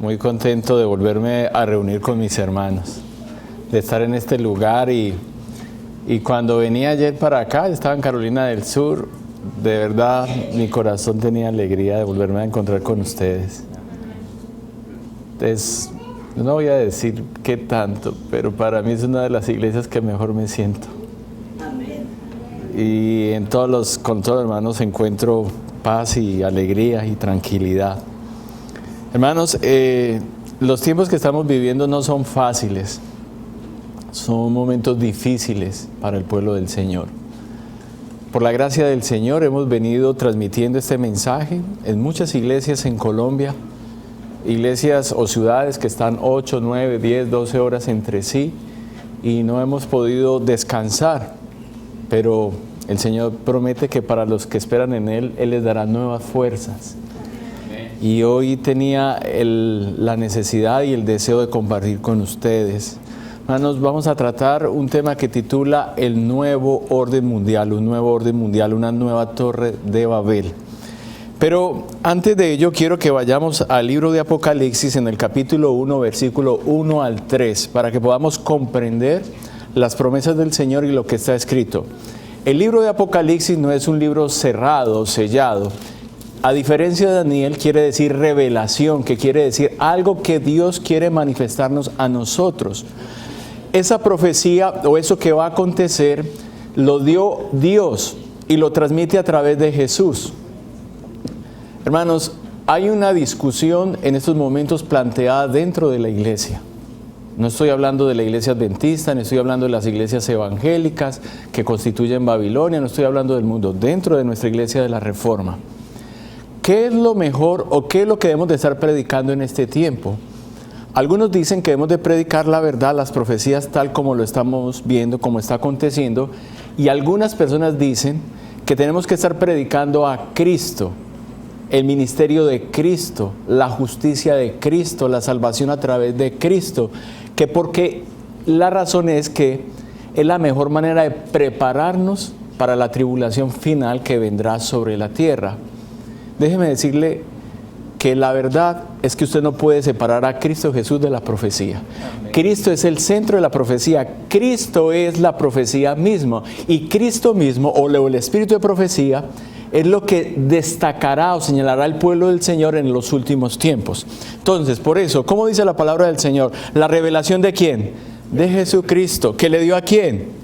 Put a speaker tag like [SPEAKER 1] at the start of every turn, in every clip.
[SPEAKER 1] muy contento de volverme a reunir con mis hermanos, de estar en este lugar y cuando venía ayer para acá, estaba en Carolina del Sur, de verdad mi corazón tenía alegría de volverme a encontrar con ustedes. Entonces, no voy a decir qué tanto, pero para mí es una de las iglesias que mejor me siento. Amén. Y con todos los hermanos encuentro paz y alegría y tranquilidad. Hermanos, los tiempos que estamos viviendo no son fáciles, son momentos difíciles para el pueblo del Señor. Por la gracia del Señor hemos venido transmitiendo este mensaje en muchas iglesias en Colombia, iglesias o ciudades que están 8, 9, 10, 12 horas entre sí y no hemos podido descansar, pero el Señor promete que para los que esperan en Él, Él les dará nuevas fuerzas. Y hoy tenía la necesidad y el deseo de compartir con ustedes. Hermanos, vamos a tratar un tema que titula el nuevo orden mundial, un nuevo orden mundial, una nueva torre de Babel. Pero antes de ello quiero que vayamos al libro de Apocalipsis en el capítulo 1, versículo 1 al 3, para que podamos comprender las promesas del Señor y lo que está escrito. El libro de Apocalipsis no es un libro cerrado, sellado. A diferencia de Daniel, quiere decir revelación, que quiere decir algo que Dios quiere manifestarnos a nosotros. Esa profecía o eso que va a acontecer lo dio Dios y lo transmite a través de Jesús. Hermanos, hay una discusión en estos momentos planteada dentro de la iglesia. No estoy hablando de la iglesia adventista, no estoy hablando de las iglesias evangélicas que constituyen Babilonia, no estoy hablando del mundo, dentro de nuestra iglesia de la Reforma. ¿Qué es lo mejor o qué es lo que debemos de estar predicando en este tiempo? Algunos dicen que debemos de predicar la verdad, las profecías tal como lo estamos viendo, como está aconteciendo, y algunas personas dicen que tenemos que estar predicando a Cristo, el ministerio de Cristo, la justicia de Cristo, la salvación a través de Cristo, que porque la razón es que es la mejor manera de prepararnos para la tribulación final que vendrá sobre la tierra. Déjeme decirle que la verdad es que usted no puede separar a Cristo Jesús de la profecía. Amén. Cristo es el centro de la profecía. Cristo es la profecía misma. Y Cristo mismo, o el espíritu de profecía, es lo que destacará o señalará al pueblo del Señor en los últimos tiempos. Entonces, por eso, ¿cómo dice la palabra del Señor? ¿La revelación de quién? De Jesucristo. ¿Que le dio a quién?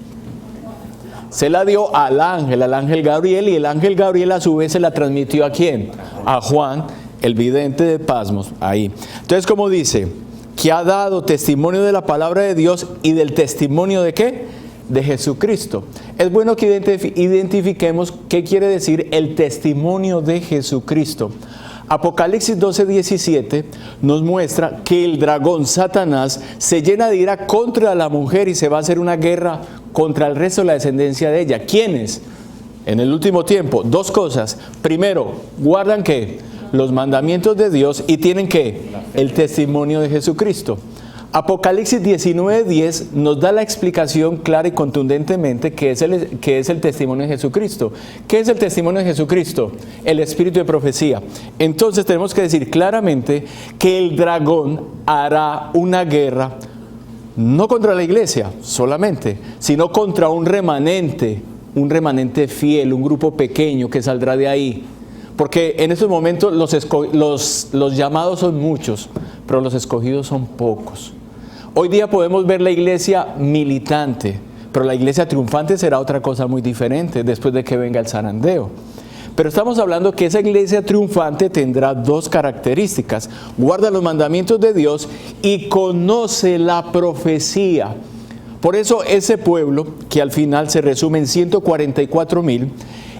[SPEAKER 1] Se la dio al ángel Gabriel, y el ángel Gabriel a su vez se la transmitió ¿a quién? A Juan, el vidente de Pasmos, ahí. Entonces, ¿cómo dice? Que ha dado testimonio de la palabra de Dios y del testimonio ¿de qué? De Jesucristo. Es bueno que identifiquemos qué quiere decir el testimonio de Jesucristo. Apocalipsis 12:17 nos muestra que el dragón Satanás se llena de ira contra la mujer y se va a hacer una guerra contra el resto de la descendencia de ella. ¿Quiénes? En el último tiempo, dos cosas. Primero, guardan ¿qué? Los mandamientos de Dios y tienen ¿qué? El testimonio de Jesucristo. Apocalipsis 19:10 nos da la explicación clara y contundentemente que es el testimonio de Jesucristo. ¿Qué es el testimonio de Jesucristo? El espíritu de profecía. Entonces tenemos que decir claramente que el dragón hará una guerra, no contra la iglesia solamente, sino contra un remanente fiel, un grupo pequeño que saldrá de ahí. Porque en estos momentos los llamados son muchos, pero los escogidos son pocos. Hoy día podemos ver la iglesia militante, pero la iglesia triunfante será otra cosa muy diferente después de que venga el zarandeo. Pero estamos hablando que esa iglesia triunfante tendrá dos características: guarda los mandamientos de Dios y conoce la profecía. Por eso ese pueblo, que al final se resume en 144,000,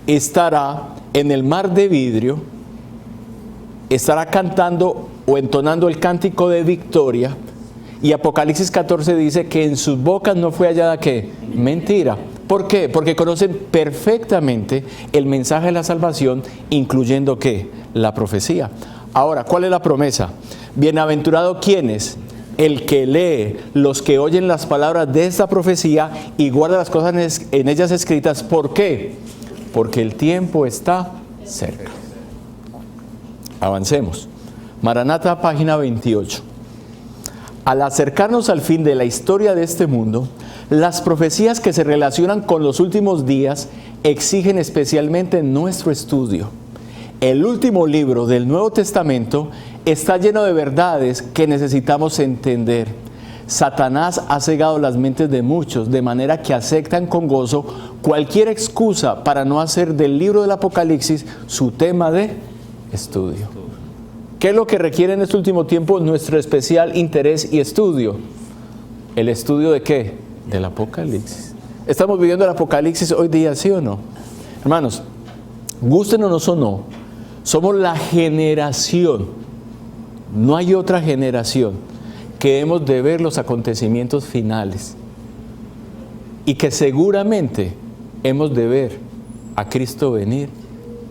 [SPEAKER 1] estará en el mar de vidrio, estará cantando o entonando el cántico de victoria. Y Apocalipsis 14 dice que en sus bocas no fue hallada ¿qué? Mentira. ¿Por qué? Porque conocen perfectamente el mensaje de la salvación, incluyendo ¿qué? La profecía. Ahora, ¿cuál es la promesa? Bienaventurado ¿quiénes? El que lee, los que oyen las palabras de esta profecía y guarda las cosas en ellas escritas. ¿Por qué? Porque el tiempo está cerca. Avancemos. Maranata, página 28. Al acercarnos al fin de la historia de este mundo, las profecías que se relacionan con los últimos días exigen especialmente nuestro estudio. El último libro del Nuevo Testamento está lleno de verdades que necesitamos entender. Satanás ha cegado las mentes de muchos, de manera que aceptan con gozo cualquier excusa para no hacer del libro del Apocalipsis su tema de estudio. ¿Qué es lo que requiere en este último tiempo nuestro especial interés y estudio? ¿El estudio de qué? Del Apocalipsis. ¿Estamos viviendo el Apocalipsis hoy día, sí o no? Hermanos, gústenos o no, somos la generación, no hay otra generación, que hemos de ver los acontecimientos finales y que seguramente hemos de ver a Cristo venir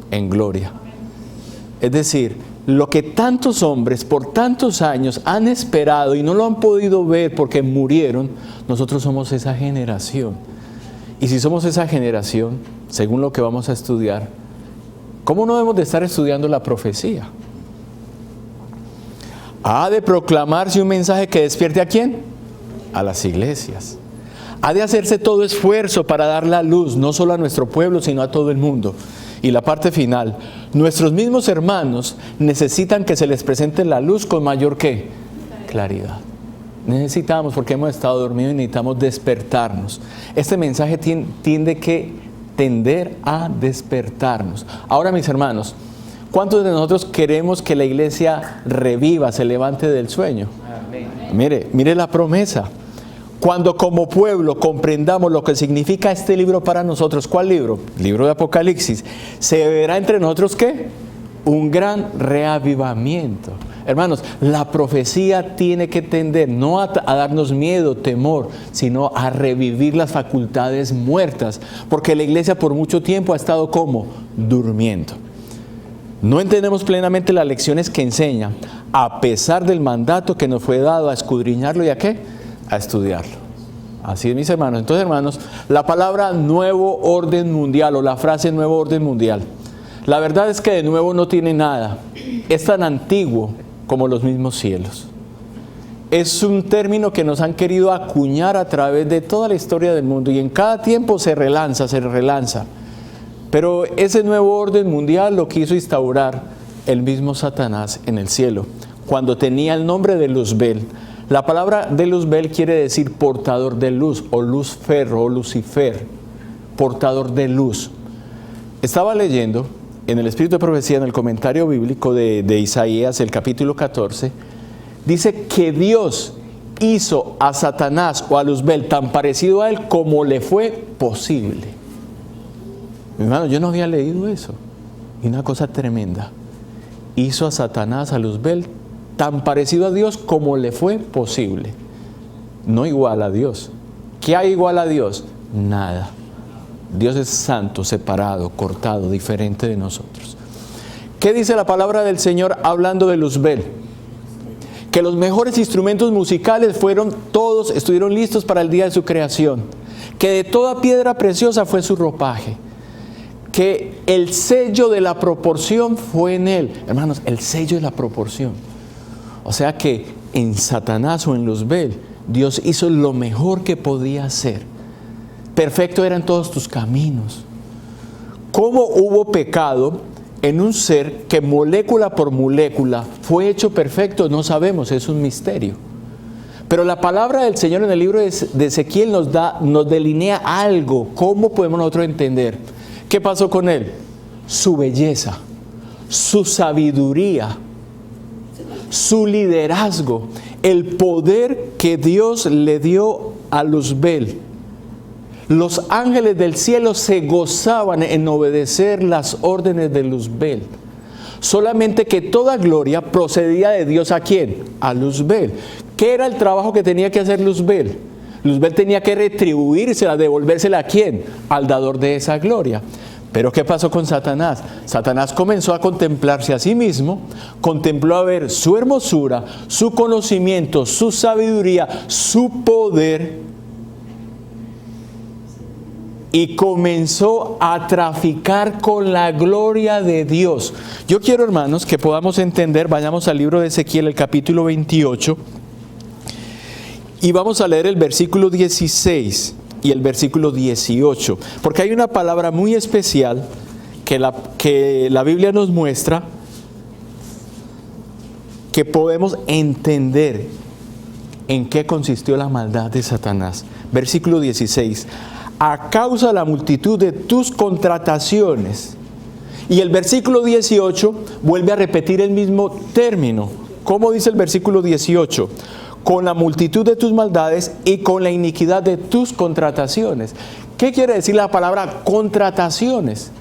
[SPEAKER 1] en gloria. Es decir, lo que tantos hombres por tantos años han esperado y no lo han podido ver porque murieron, nosotros somos esa generación. Y si somos esa generación, según lo que vamos a estudiar, ¿cómo no debemos de estar estudiando la profecía? Ha de proclamarse un mensaje que despierte ¿a quién? A las iglesias. Ha de hacerse todo esfuerzo para dar la luz, no solo a nuestro pueblo, sino a todo el mundo. Y la parte final, nuestros mismos hermanos necesitan que se les presente la luz con mayor ¿qué? Claridad. Necesitamos, porque hemos estado dormidos y necesitamos despertarnos. Este mensaje tiende que tender a despertarnos. Ahora, mis hermanos, ¿cuántos de nosotros queremos que la iglesia reviva, se levante del sueño? Amén. Mire la promesa. Cuando como pueblo comprendamos lo que significa este libro para nosotros, ¿cuál libro? Libro de Apocalipsis. Se verá entre nosotros ¿qué? Un gran reavivamiento. Hermanos, la profecía tiene que tender no a darnos miedo, temor, sino a revivir las facultades muertas, porque la iglesia por mucho tiempo ha estado como durmiendo. No entendemos plenamente las lecciones que enseña, a pesar del mandato que nos fue dado a escudriñarlo y a ¿qué? A estudiarlo. Así es, mis hermanos. Entonces, hermanos, la palabra nuevo orden mundial o la frase nuevo orden mundial, la verdad es que de nuevo no tiene nada. Es tan antiguo como los mismos cielos. Es un término que nos han querido acuñar a través de toda la historia del mundo y en cada tiempo se relanza. Pero ese nuevo orden mundial lo quiso instaurar el mismo Satanás en el cielo, cuando tenía el nombre de Luzbel. La palabra de Luzbel quiere decir portador de luz, o Luzfer, o Lucifer, portador de luz. Estaba leyendo en el Espíritu de Profecía, en el comentario bíblico de Isaías, el capítulo 14, dice que Dios hizo a Satanás o a Luzbel tan parecido a él como le fue posible. Mi hermano, yo no había leído eso. Y una cosa tremenda. Hizo a Satanás, a Luzbel, tan parecido a Dios como le fue posible. No igual a Dios. ¿Qué hay igual a Dios? Nada. Dios es santo, separado, cortado, diferente de nosotros. ¿Qué dice la palabra del Señor hablando de Luzbel? Que los mejores instrumentos musicales estuvieron listos para el día de su creación. Que de toda piedra preciosa fue su ropaje. Que el sello de la proporción fue en él. Hermanos, el sello de la proporción. O sea que en Satanás o en Luzbel, Dios hizo lo mejor que podía hacer. Perfecto eran todos tus caminos. ¿Cómo hubo pecado en un ser que molécula por molécula fue hecho perfecto? No sabemos, es un misterio. Pero la palabra del Señor en el libro de Ezequiel nos delinea algo. ¿Cómo podemos nosotros entender? ¿Qué pasó con él? Su belleza, su sabiduría, su liderazgo, el poder que Dios le dio a Luzbel. Los ángeles del cielo se gozaban en obedecer las órdenes de Luzbel. Solamente que toda gloria procedía de Dios ¿a quién? A Luzbel. ¿Qué era el trabajo que tenía que hacer Luzbel? Luzbel tenía que retribuírsela, devolvérsela ¿a quién? Al dador de esa gloria. Pero ¿qué pasó con Satanás? Satanás comenzó a contemplarse a sí mismo, contempló a ver su hermosura, su conocimiento, su sabiduría, su poder. y comenzó a traficar con la gloria de Dios. Yo quiero, hermanos, que podamos entender, vayamos al libro de Ezequiel, el capítulo 28, y vamos a leer el versículo 16 y el versículo 18, porque hay una palabra muy especial que la Biblia nos muestra, que podemos entender en qué consistió la maldad de Satanás. Versículo 16. A causa de la multitud de tus contrataciones. Y el versículo 18 vuelve a repetir el mismo término. ¿Cómo dice el versículo 18? Con la multitud de tus maldades y con la iniquidad de tus contrataciones. ¿Qué quiere decir la palabra contrataciones?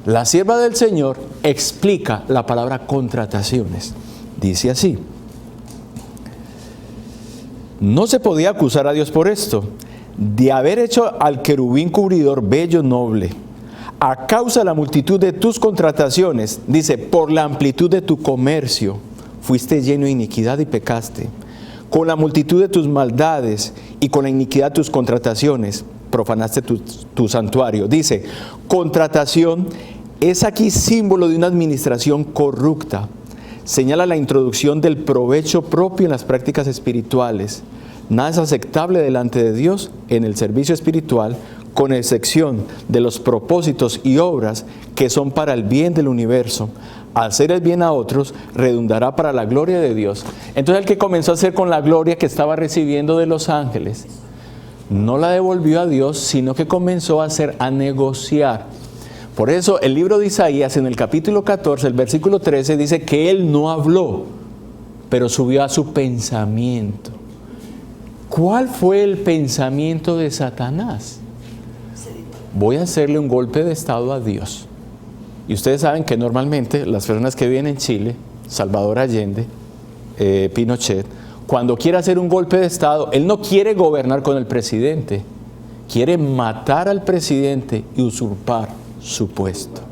[SPEAKER 1] La sierva del Señor explica la palabra contrataciones. Dice así: no se podía acusar a Dios por esto, de haber hecho al querubín cubridor bello, noble, a causa de la multitud de tus contrataciones, dice, por la amplitud de tu comercio, fuiste lleno de iniquidad y pecaste. Con la multitud de tus maldades y con la iniquidad de tus contrataciones, profanaste tu santuario. Dice, contratación es aquí símbolo de una administración corrupta. Señala la introducción del provecho propio en las prácticas espirituales. Nada es aceptable delante de Dios en el servicio espiritual, con excepción de los propósitos y obras que son para el bien del universo. Hacer el bien a otros redundará para la gloria de Dios. Entonces el que comenzó a hacer con la gloria que estaba recibiendo de los ángeles, no la devolvió a Dios, sino que comenzó a hacer, a negociar. Por eso el libro de Isaías en el capítulo 14, el versículo 13, dice que él no habló, pero subió a su pensamiento. ¿Cuál fue el pensamiento de Satanás? Voy a hacerle un golpe de estado a Dios. Y ustedes saben que normalmente las personas que viven en Chile, Salvador Allende, Pinochet, cuando quiere hacer un golpe de estado, él no quiere gobernar con el presidente, quiere matar al presidente y usurpar su puesto.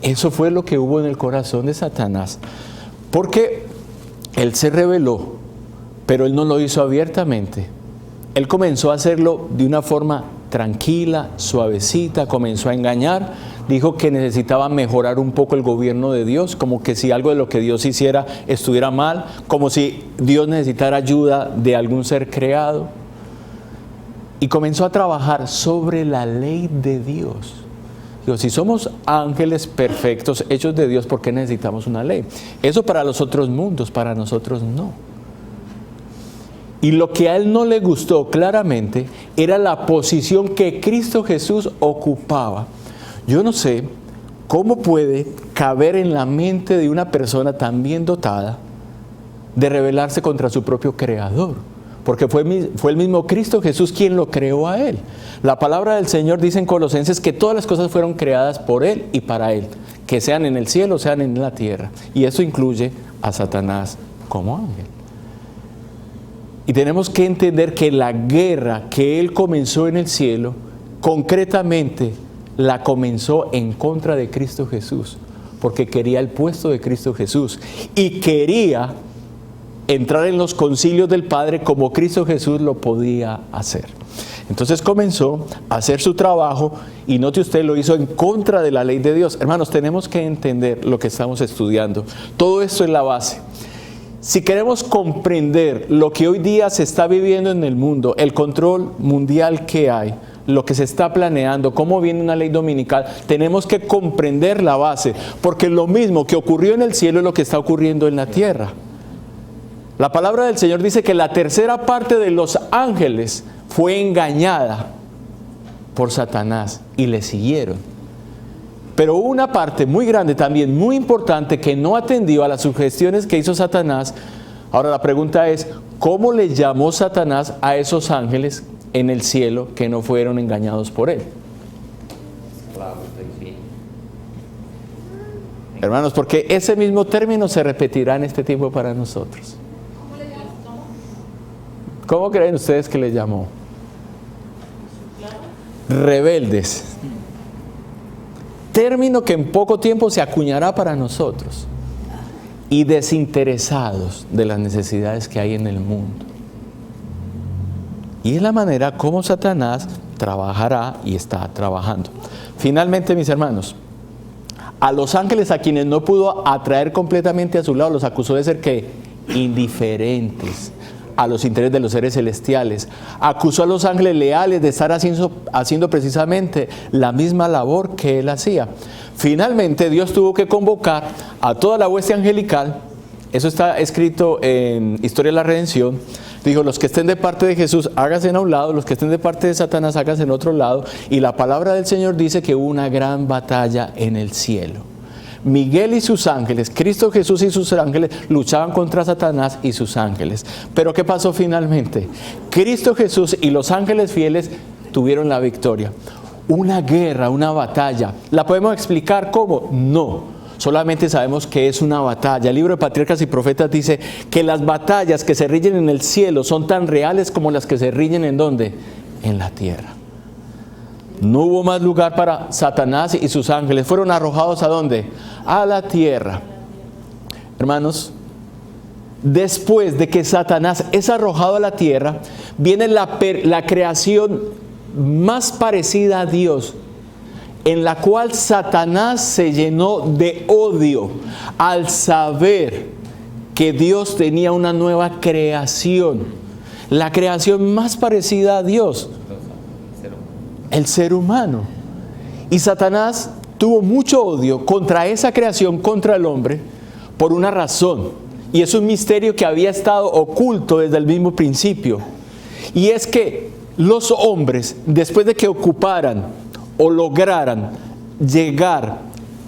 [SPEAKER 1] Eso fue lo que hubo en el corazón de Satanás, porque él se rebeló, pero él no lo hizo abiertamente. Él comenzó a hacerlo de una forma tranquila, suavecita, comenzó a engañar, dijo que necesitaba mejorar un poco el gobierno de Dios, como que si algo de lo que Dios hiciera estuviera mal, como si Dios necesitara ayuda de algún ser creado. Y comenzó a trabajar sobre la ley de Dios. Digo, si somos ángeles perfectos, hechos de Dios, ¿por qué necesitamos una ley? Eso para los otros mundos, para nosotros no. Y lo que a él no le gustó claramente era la posición que Cristo Jesús ocupaba. Yo no sé cómo puede caber en la mente de una persona tan bien dotada de rebelarse contra su propio Creador. Porque fue el mismo Cristo Jesús quien lo creó a él. La palabra del Señor dice en Colosenses que todas las cosas fueron creadas por él y para él, que sean en el cielo, sean en la tierra. Y eso incluye a Satanás como ángel. Y tenemos que entender que la guerra que él comenzó en el cielo, concretamente la comenzó en contra de Cristo Jesús, porque quería el puesto de Cristo Jesús y quería entrar en los concilios del Padre como Cristo Jesús lo podía hacer. Entonces comenzó a hacer su trabajo y note usted, lo hizo en contra de la ley de Dios. Hermanos, tenemos que entender lo que estamos estudiando. Todo esto es la base. Si queremos comprender lo que hoy día se está viviendo en el mundo, el control mundial que hay, lo que se está planeando, cómo viene una ley dominical, tenemos que comprender la base, porque lo mismo que ocurrió en el cielo es lo que está ocurriendo en la tierra. La palabra del Señor dice que la tercera parte de los ángeles fue engañada por Satanás y le siguieron. Pero hubo una parte muy grande también, muy importante, que no atendió a las sugestiones que hizo Satanás. Ahora la pregunta es, ¿cómo le llamó Satanás a esos ángeles en el cielo que no fueron engañados por él? Hermanos, porque ese mismo término se repetirá en este tiempo para nosotros. ¿Cómo creen ustedes que le llamó? Rebeldes. Término que en poco tiempo se acuñará para nosotros. Y desinteresados de las necesidades que hay en el mundo. Y es la manera como Satanás trabajará y está trabajando. Finalmente, mis hermanos, a los ángeles, a quienes no pudo atraer completamente a su lado, los acusó de ser ¿qué? Indiferentes a los intereses de los seres celestiales. Acusó a los ángeles leales de estar haciendo precisamente la misma labor que él hacía. Finalmente, Dios tuvo que convocar a toda la hueste angelical. Eso está escrito en Historia de la Redención. Dijo, los que estén de parte de Jesús, háganse a un lado, los que estén de parte de Satanás, háganse en otro lado. Y la palabra del Señor dice que hubo una gran batalla en el cielo. Miguel y sus ángeles, Cristo Jesús y sus ángeles luchaban contra Satanás y sus ángeles. Pero ¿qué pasó finalmente? Cristo Jesús y los ángeles fieles tuvieron la victoria. Una guerra, una batalla. ¿La podemos explicar cómo? No. Solamente sabemos que es una batalla. El libro de Patriarcas y Profetas dice que las batallas que se rigen en el cielo son tan reales como las que se rigen ¿en dónde? En la tierra. No hubo más lugar para Satanás y sus ángeles. Fueron arrojados ¿a dónde? A la tierra. Hermanos, después de que Satanás es arrojado a la tierra, viene la creación más parecida a Dios, en la cual Satanás se llenó de odio al saber que Dios tenía una nueva creación, la creación más parecida a Dios, el ser humano. Y Satanás tuvo mucho odio contra esa creación, contra el hombre, por una razón. Y es un misterio que había estado oculto desde el mismo principio. Y es que los hombres, después de que ocuparan o lograran llegar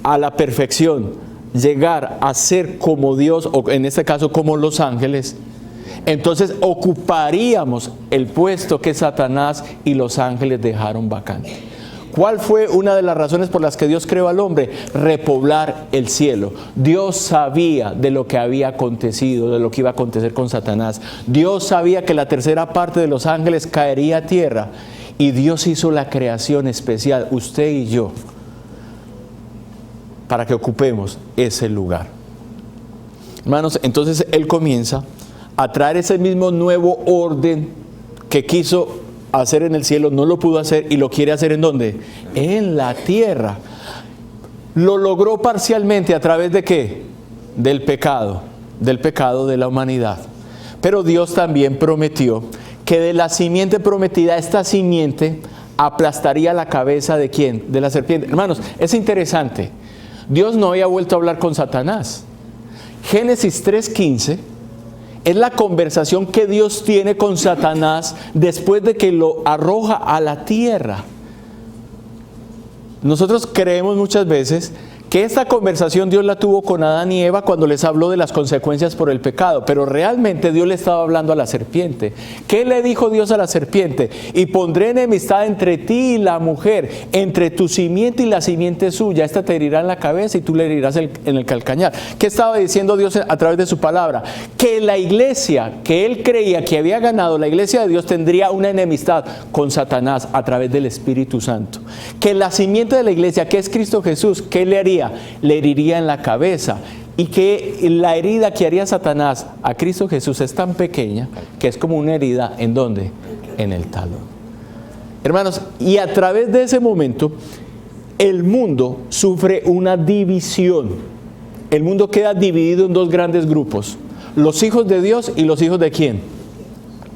[SPEAKER 1] a la perfección, llegar a ser como Dios, o en este caso como los ángeles, entonces ocuparíamos el puesto que Satanás y los ángeles dejaron vacante. ¿Cuál fue una de las razones por las que Dios creó al hombre? Repoblar el cielo. Dios sabía de lo que había acontecido, de lo que iba a acontecer con Satanás. Dios sabía que la tercera parte de los ángeles caería a tierra. Y Dios hizo la creación especial, usted y yo, para que ocupemos ese lugar. Hermanos, entonces Él comienza a traer ese mismo nuevo orden que quiso hacer en el cielo, no lo pudo hacer y lo quiere hacer ¿en dónde? En la tierra. Lo logró parcialmente a través de ¿qué? Del pecado de la humanidad. Pero Dios también prometió que de la simiente prometida, esta simiente aplastaría la cabeza ¿de quién? De la serpiente. Hermanos, es interesante. Dios no había vuelto a hablar con Satanás. Génesis 3:15 es la conversación que Dios tiene con Satanás después de que lo arroja a la tierra. Nosotros creemos muchas veces que esta conversación Dios la tuvo con Adán y Eva cuando les habló de las consecuencias por el pecado, pero realmente Dios le estaba hablando a la serpiente. ¿Qué le dijo Dios a la serpiente? Y pondré enemistad entre ti y la mujer, entre tu simiente y la simiente suya. Esta te herirá en la cabeza y tú le herirás en el calcañar. ¿Qué estaba diciendo Dios a través de su palabra? Que la iglesia que él creía que había ganado, la iglesia de Dios, tendría una enemistad con Satanás a través del Espíritu Santo. Que la simiente de la iglesia, que es Cristo Jesús, ¿qué le haría? Le heriría en la cabeza. Y que la herida que haría Satanás a Cristo Jesús es tan pequeña que es como una herida ¿en dónde? En el talón. Hermanos, y a través de ese momento el mundo sufre una división. El mundo queda dividido en dos grandes grupos: los hijos de Dios y los hijos de ¿quién?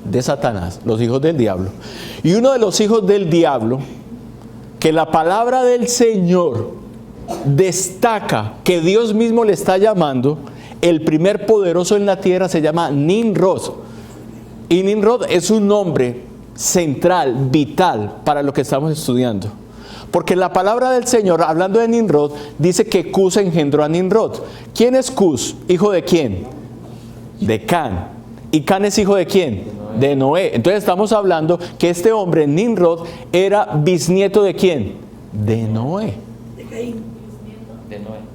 [SPEAKER 1] De Satanás, los hijos del diablo. Y uno de los hijos del diablo, que la palabra del Señor destaca que Dios mismo le está llamando, el primer poderoso en la tierra, se llama Nimrod. Y Nimrod es un nombre central, vital para lo que estamos estudiando. Porque la palabra del Señor, hablando de Nimrod, dice que Cus engendró a Nimrod. ¿Quién es Cus? ¿Hijo de quién? De Can. ¿Y Can es hijo de quién? De Noé. Entonces estamos hablando que este hombre, Nimrod, era bisnieto de quién? De Noé.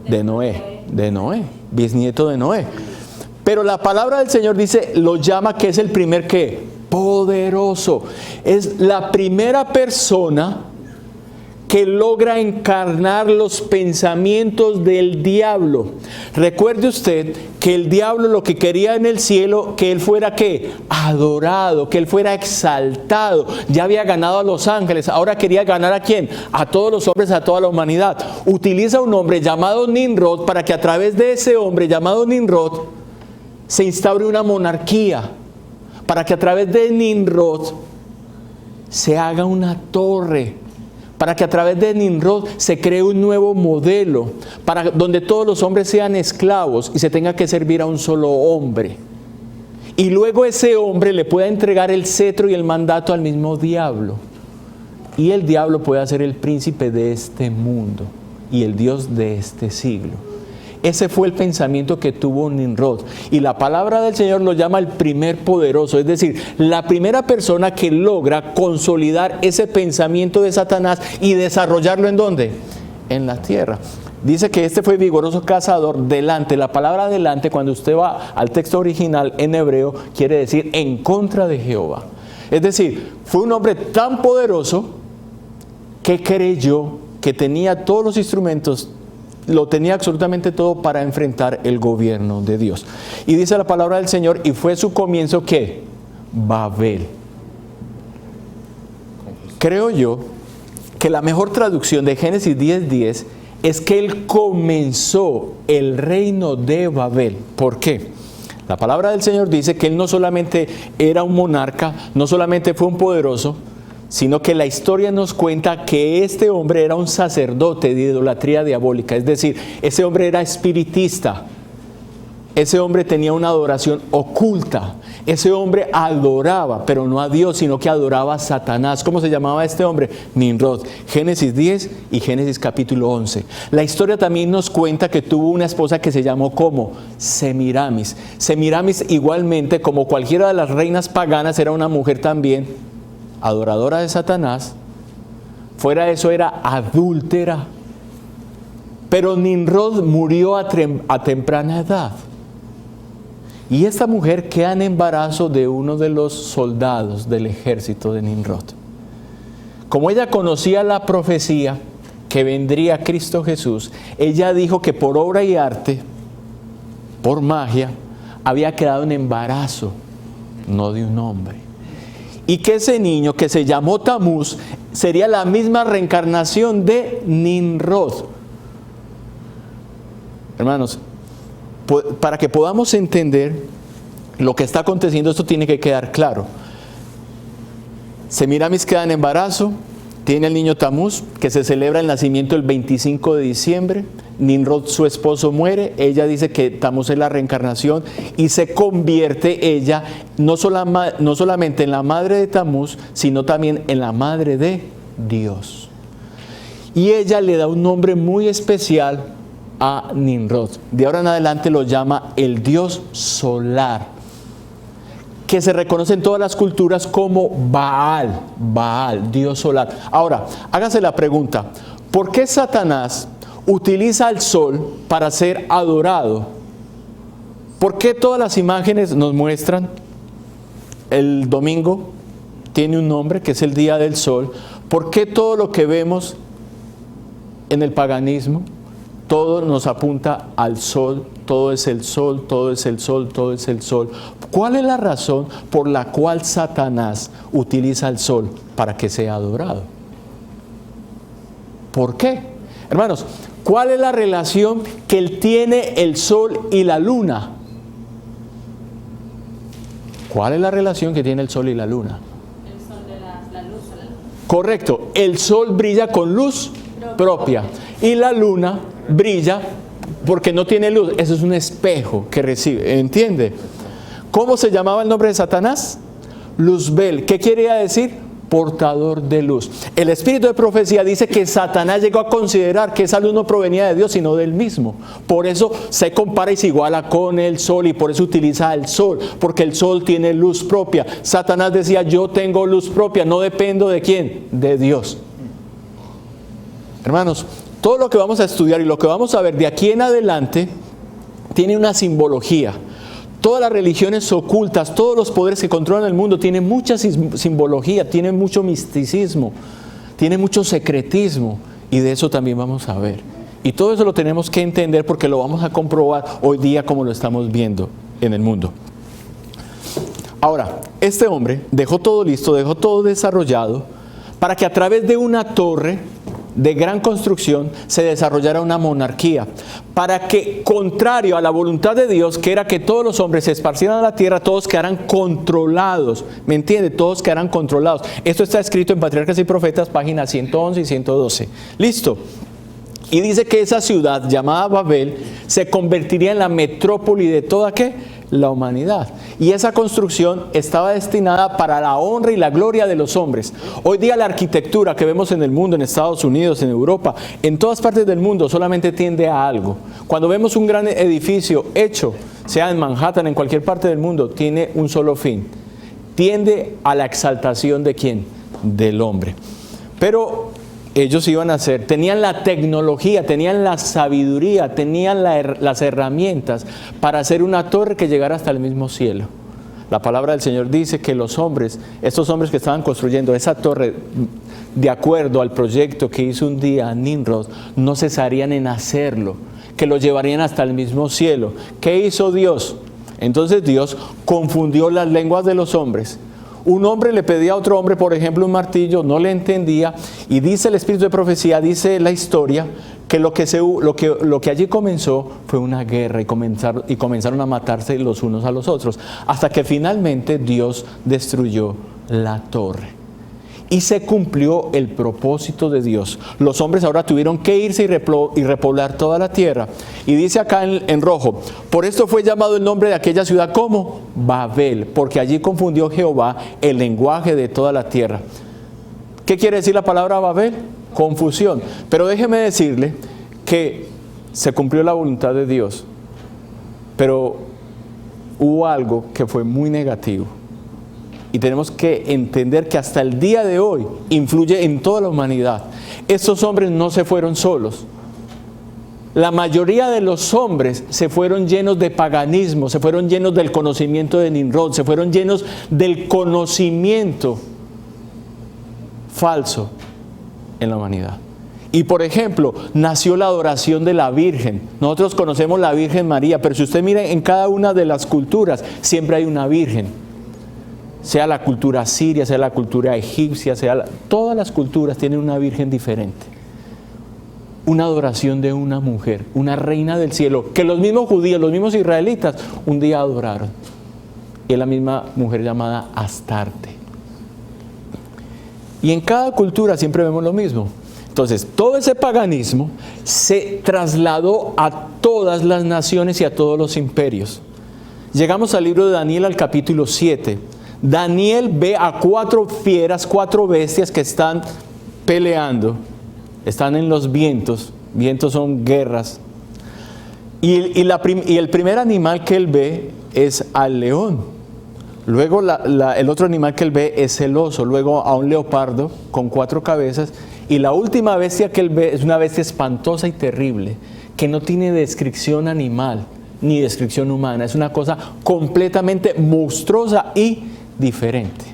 [SPEAKER 1] De Noé, bisnieto de Noé. Pero la palabra del Señor dice, lo llama que es el primer ¿qué? Poderoso. Es la primera persona que logra encarnar los pensamientos del diablo. Recuerde usted que el diablo lo que quería en el cielo, que él fuera ¿qué? Adorado, que él fuera exaltado. Ya había ganado a los ángeles, ahora quería ganar ¿a quién? A todos los hombres, a toda la humanidad. Utiliza un hombre llamado Nimrod para que a través de ese hombre llamado Nimrod se instaure una monarquía, para que a través de Nimrod se haga una torre, para que a través de Nimrod se cree un nuevo modelo, para donde todos los hombres sean esclavos y se tenga que servir a un solo hombre. Y luego ese hombre le pueda entregar el cetro y el mandato al mismo diablo. Y el diablo pueda ser el príncipe de este mundo y el Dios de este siglo. Ese fue el pensamiento que tuvo Nimrod. Y la palabra del Señor lo llama el primer poderoso. Es decir, la primera persona que logra consolidar ese pensamiento de Satanás y desarrollarlo ¿en dónde? En la tierra. Dice que este fue vigoroso cazador delante. La palabra delante, cuando usted va al texto original en hebreo, quiere decir en contra de Jehová. Es decir, fue un hombre tan poderoso que creyó que tenía todos los instrumentos, lo tenía absolutamente todo para enfrentar el gobierno de Dios. Y dice la palabra del Señor, y fue su comienzo ¿qué? Babel. Creo yo que la mejor traducción de Génesis 10:10 es que él comenzó el reino de Babel. ¿Por qué? La palabra del Señor dice que él no solamente era un monarca, no solamente fue un poderoso, sino que la historia nos cuenta que este hombre era un sacerdote de idolatría diabólica. Es decir, ese hombre era espiritista. Ese hombre tenía una adoración oculta. Ese hombre adoraba, pero no a Dios, sino que adoraba a Satanás. ¿Cómo se llamaba este hombre? Nimrod. Génesis 10 y Génesis capítulo 11. La historia también nos cuenta que tuvo una esposa que se llamó ¿cómo? Semiramis. Semiramis igualmente, como cualquiera de las reinas paganas, era una mujer también adoradora de Satanás. Fuera de eso era adúltera. Pero Nimrod murió a temprana edad. Y esta mujer queda en embarazo de uno de los soldados del ejército de Nimrod. Como ella conocía la profecía que vendría Cristo Jesús, ella dijo que por obra y arte, por magia, había quedado en embarazo, no de un hombre. Y que ese niño que se llamó Tamuz sería la misma reencarnación de Nimrod. Hermanos, para que podamos entender lo que está aconteciendo, esto tiene que quedar claro. Semiramis queda en embarazo, tiene el niño Tamuz, que se celebra el nacimiento el 25 de diciembre. Nimrod, su esposo, muere. Ella dice que Tamuz es la reencarnación y se convierte ella no solamente en la madre de Tamuz, sino también en la madre de Dios. Y ella le da un nombre muy especial a Nimrod. De ahora en adelante lo llama el dios solar, que se reconoce en todas las culturas como Baal, dios solar. Ahora, hágase la pregunta, ¿por qué Satanás utiliza el sol para ser adorado? ¿Por qué todas las imágenes nos muestran el domingo tiene un nombre que es el día del sol? ¿Por qué todo lo que vemos en el paganismo, todo nos apunta al sol? Todo es el sol, todo es el sol, todo es el sol. ¿Cuál es la razón por la cual Satanás utiliza el sol para que sea adorado? ¿Por qué? Hermanos, ¿cuál es la relación que él tiene el sol y la luna? ¿Cuál es la relación que tiene el sol y la luna?
[SPEAKER 2] El sol de la luz.
[SPEAKER 1] Correcto, el sol brilla con luz propia y la luna brilla porque no tiene luz. Eso es un espejo que recibe, ¿entiende? ¿Cómo se llamaba el nombre de Satanás? Luzbel. ¿Qué quería decir? Portador de luz. El espíritu de profecía dice que Satanás llegó a considerar que esa luz no provenía de Dios, sino del mismo. Por eso se compara y se iguala con el sol, y por eso utiliza el sol, porque el sol tiene luz propia. Satanás decía, yo tengo luz propia, no dependo de ¿quién? De Dios. Hermanos, todo lo que vamos a estudiar y lo que vamos a ver de aquí en adelante tiene una simbología. Todas las religiones ocultas, todos los poderes que controlan el mundo tienen mucha simbología, tienen mucho misticismo. tiene mucho secretismo, y de eso también vamos a ver. Y todo eso lo tenemos que entender porque lo vamos a comprobar hoy día como lo estamos viendo en el mundo. Ahora, este hombre dejó todo listo, dejó todo desarrollado para que a través de una torre de gran construcción se desarrollara una monarquía, para que, contrario a la voluntad de Dios, que era que todos los hombres se esparcieran a la tierra, todos quedaran controlados. ¿Me entiende? Todos quedaran controlados. Esto está escrito en Patriarcas y Profetas, páginas 111 y 112. Listo. Y dice que esa ciudad llamada Babel se convertiría en la metrópoli de toda ¿qué? La humanidad. Y esa construcción estaba destinada para la honra y la gloria de los hombres. Hoy día la arquitectura que vemos en el mundo, en Estados Unidos, en Europa, en todas partes del mundo, solamente tiende a algo. Cuando vemos un gran edificio hecho, sea en Manhattan, en cualquier parte del mundo, tiene un solo fin. Tiende a la exaltación ¿de quién? Del hombre. Pero ellos iban a hacer, tenían la tecnología, tenían la sabiduría, tenían las herramientas para hacer una torre que llegara hasta el mismo cielo. La palabra del Señor dice que los hombres, estos hombres que estaban construyendo esa torre, de acuerdo al proyecto que hizo un día Nimrod, no cesarían en hacerlo, que lo llevarían hasta el mismo cielo. ¿Qué hizo Dios? Entonces Dios confundió las lenguas de los hombres. Un hombre le pedía a otro hombre, por ejemplo, un martillo, no le entendía, y dice el espíritu de profecía, dice la historia, que lo que allí comenzó fue una guerra y comenzaron a matarse los unos a los otros, hasta que finalmente Dios destruyó la torre. Y se cumplió el propósito de Dios. Los hombres ahora tuvieron que irse y repoblar toda la tierra. Y dice acá en rojo, por esto fue llamado el nombre de aquella ciudad como Babel, porque allí confundió Jehová el lenguaje de toda la tierra. ¿Qué quiere decir la palabra Babel? Confusión. Pero déjeme decirle que se cumplió la voluntad de Dios, pero hubo algo que fue muy negativo. Y tenemos que entender que hasta el día de hoy influye en toda la humanidad. Estos hombres no se fueron solos. La mayoría de los hombres se fueron llenos de paganismo, se fueron llenos del conocimiento de Nimrod, se fueron llenos del conocimiento falso en la humanidad. Y por ejemplo, nació la adoración de la Virgen. Nosotros conocemos la Virgen María, pero si usted mira en cada una de las culturas, siempre hay una Virgen. Sea la cultura siria, sea la cultura egipcia, todas las culturas tienen una virgen diferente. Una adoración de una mujer, una reina del cielo, que los mismos judíos, los mismos israelitas, un día adoraron. Y es la misma mujer llamada Astarte. Y en cada cultura siempre vemos lo mismo. Entonces, todo ese paganismo se trasladó a todas las naciones y a todos los imperios. Llegamos al libro de Daniel, al capítulo 7. Daniel ve a 4 fieras, 4 bestias que están peleando, están en los vientos son guerras, y el primer animal que él ve es al león, luego el otro animal que él ve es el oso, luego a un leopardo con 4 cabezas, y la última bestia que él ve es una bestia espantosa y terrible, que no tiene descripción animal ni descripción humana, es una cosa completamente monstruosa y diferente.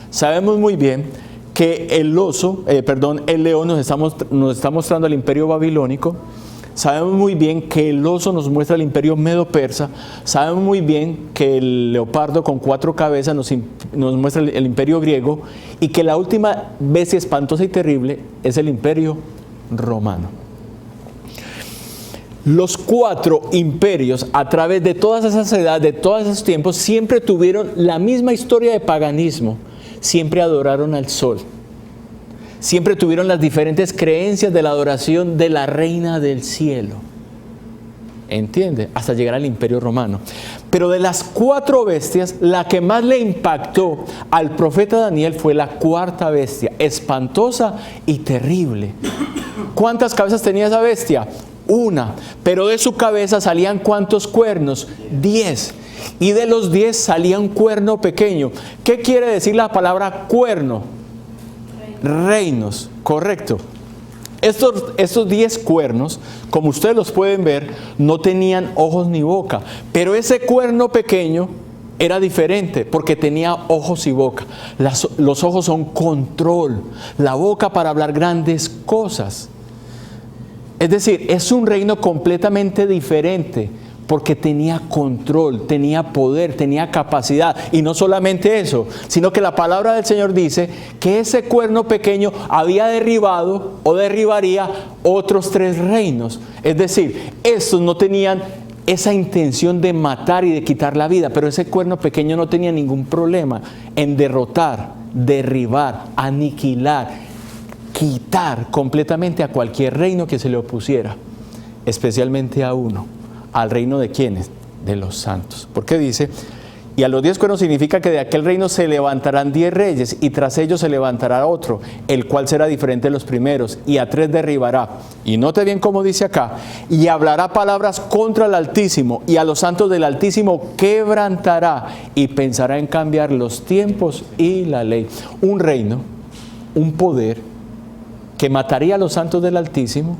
[SPEAKER 1] Sabemos muy bien que el león nos está mostrando el imperio babilónico. Sabemos muy bien que el oso nos muestra el imperio medo-persa. Sabemos muy bien que el leopardo con 4 cabezas nos muestra el imperio griego, y que la última bestia espantosa y terrible es el imperio romano. Los 4 imperios, a través de todas esas edades, de todos esos tiempos, siempre tuvieron la misma historia de paganismo. Siempre adoraron al sol. Siempre tuvieron las diferentes creencias de la adoración de la reina del cielo. ¿Entiende? Hasta llegar al imperio romano. Pero de las 4 bestias, la que más le impactó al profeta Daniel fue la 4ª bestia, espantosa y terrible. ¿Cuántas cabezas tenía esa bestia? 1, pero de su cabeza salían ¿cuántos cuernos? 10, y de los 10 salía un cuerno pequeño. ¿Qué quiere decir la palabra cuerno? Reinos, correcto. Estos 10 cuernos, como ustedes los pueden ver, no tenían ojos ni boca, pero ese cuerno pequeño era diferente porque tenía ojos y boca. Los ojos son control, la boca para hablar grandes cosas. Es decir, es un reino completamente diferente porque tenía control, tenía poder, tenía capacidad. Y no solamente eso, sino que la palabra del Señor dice que ese cuerno pequeño había derribado o derribaría otros 3 reinos. Es decir, estos no tenían esa intención de matar y de quitar la vida, pero ese cuerno pequeño no tenía ningún problema en derrotar, derribar, aniquilar, quitar completamente a cualquier reino que se le opusiera, especialmente a uno. ¿Al reino de quiénes? De los santos. Porque dice, y a los 10 cuernos significa que de aquel reino se levantarán 10 reyes y tras ellos se levantará otro, el cual será diferente de los primeros y a 3 derribará. Y note bien cómo dice acá, y hablará palabras contra el Altísimo y a los santos del Altísimo quebrantará y pensará en cambiar los tiempos y la ley. Un reino, un poder que mataría a los santos del Altísimo,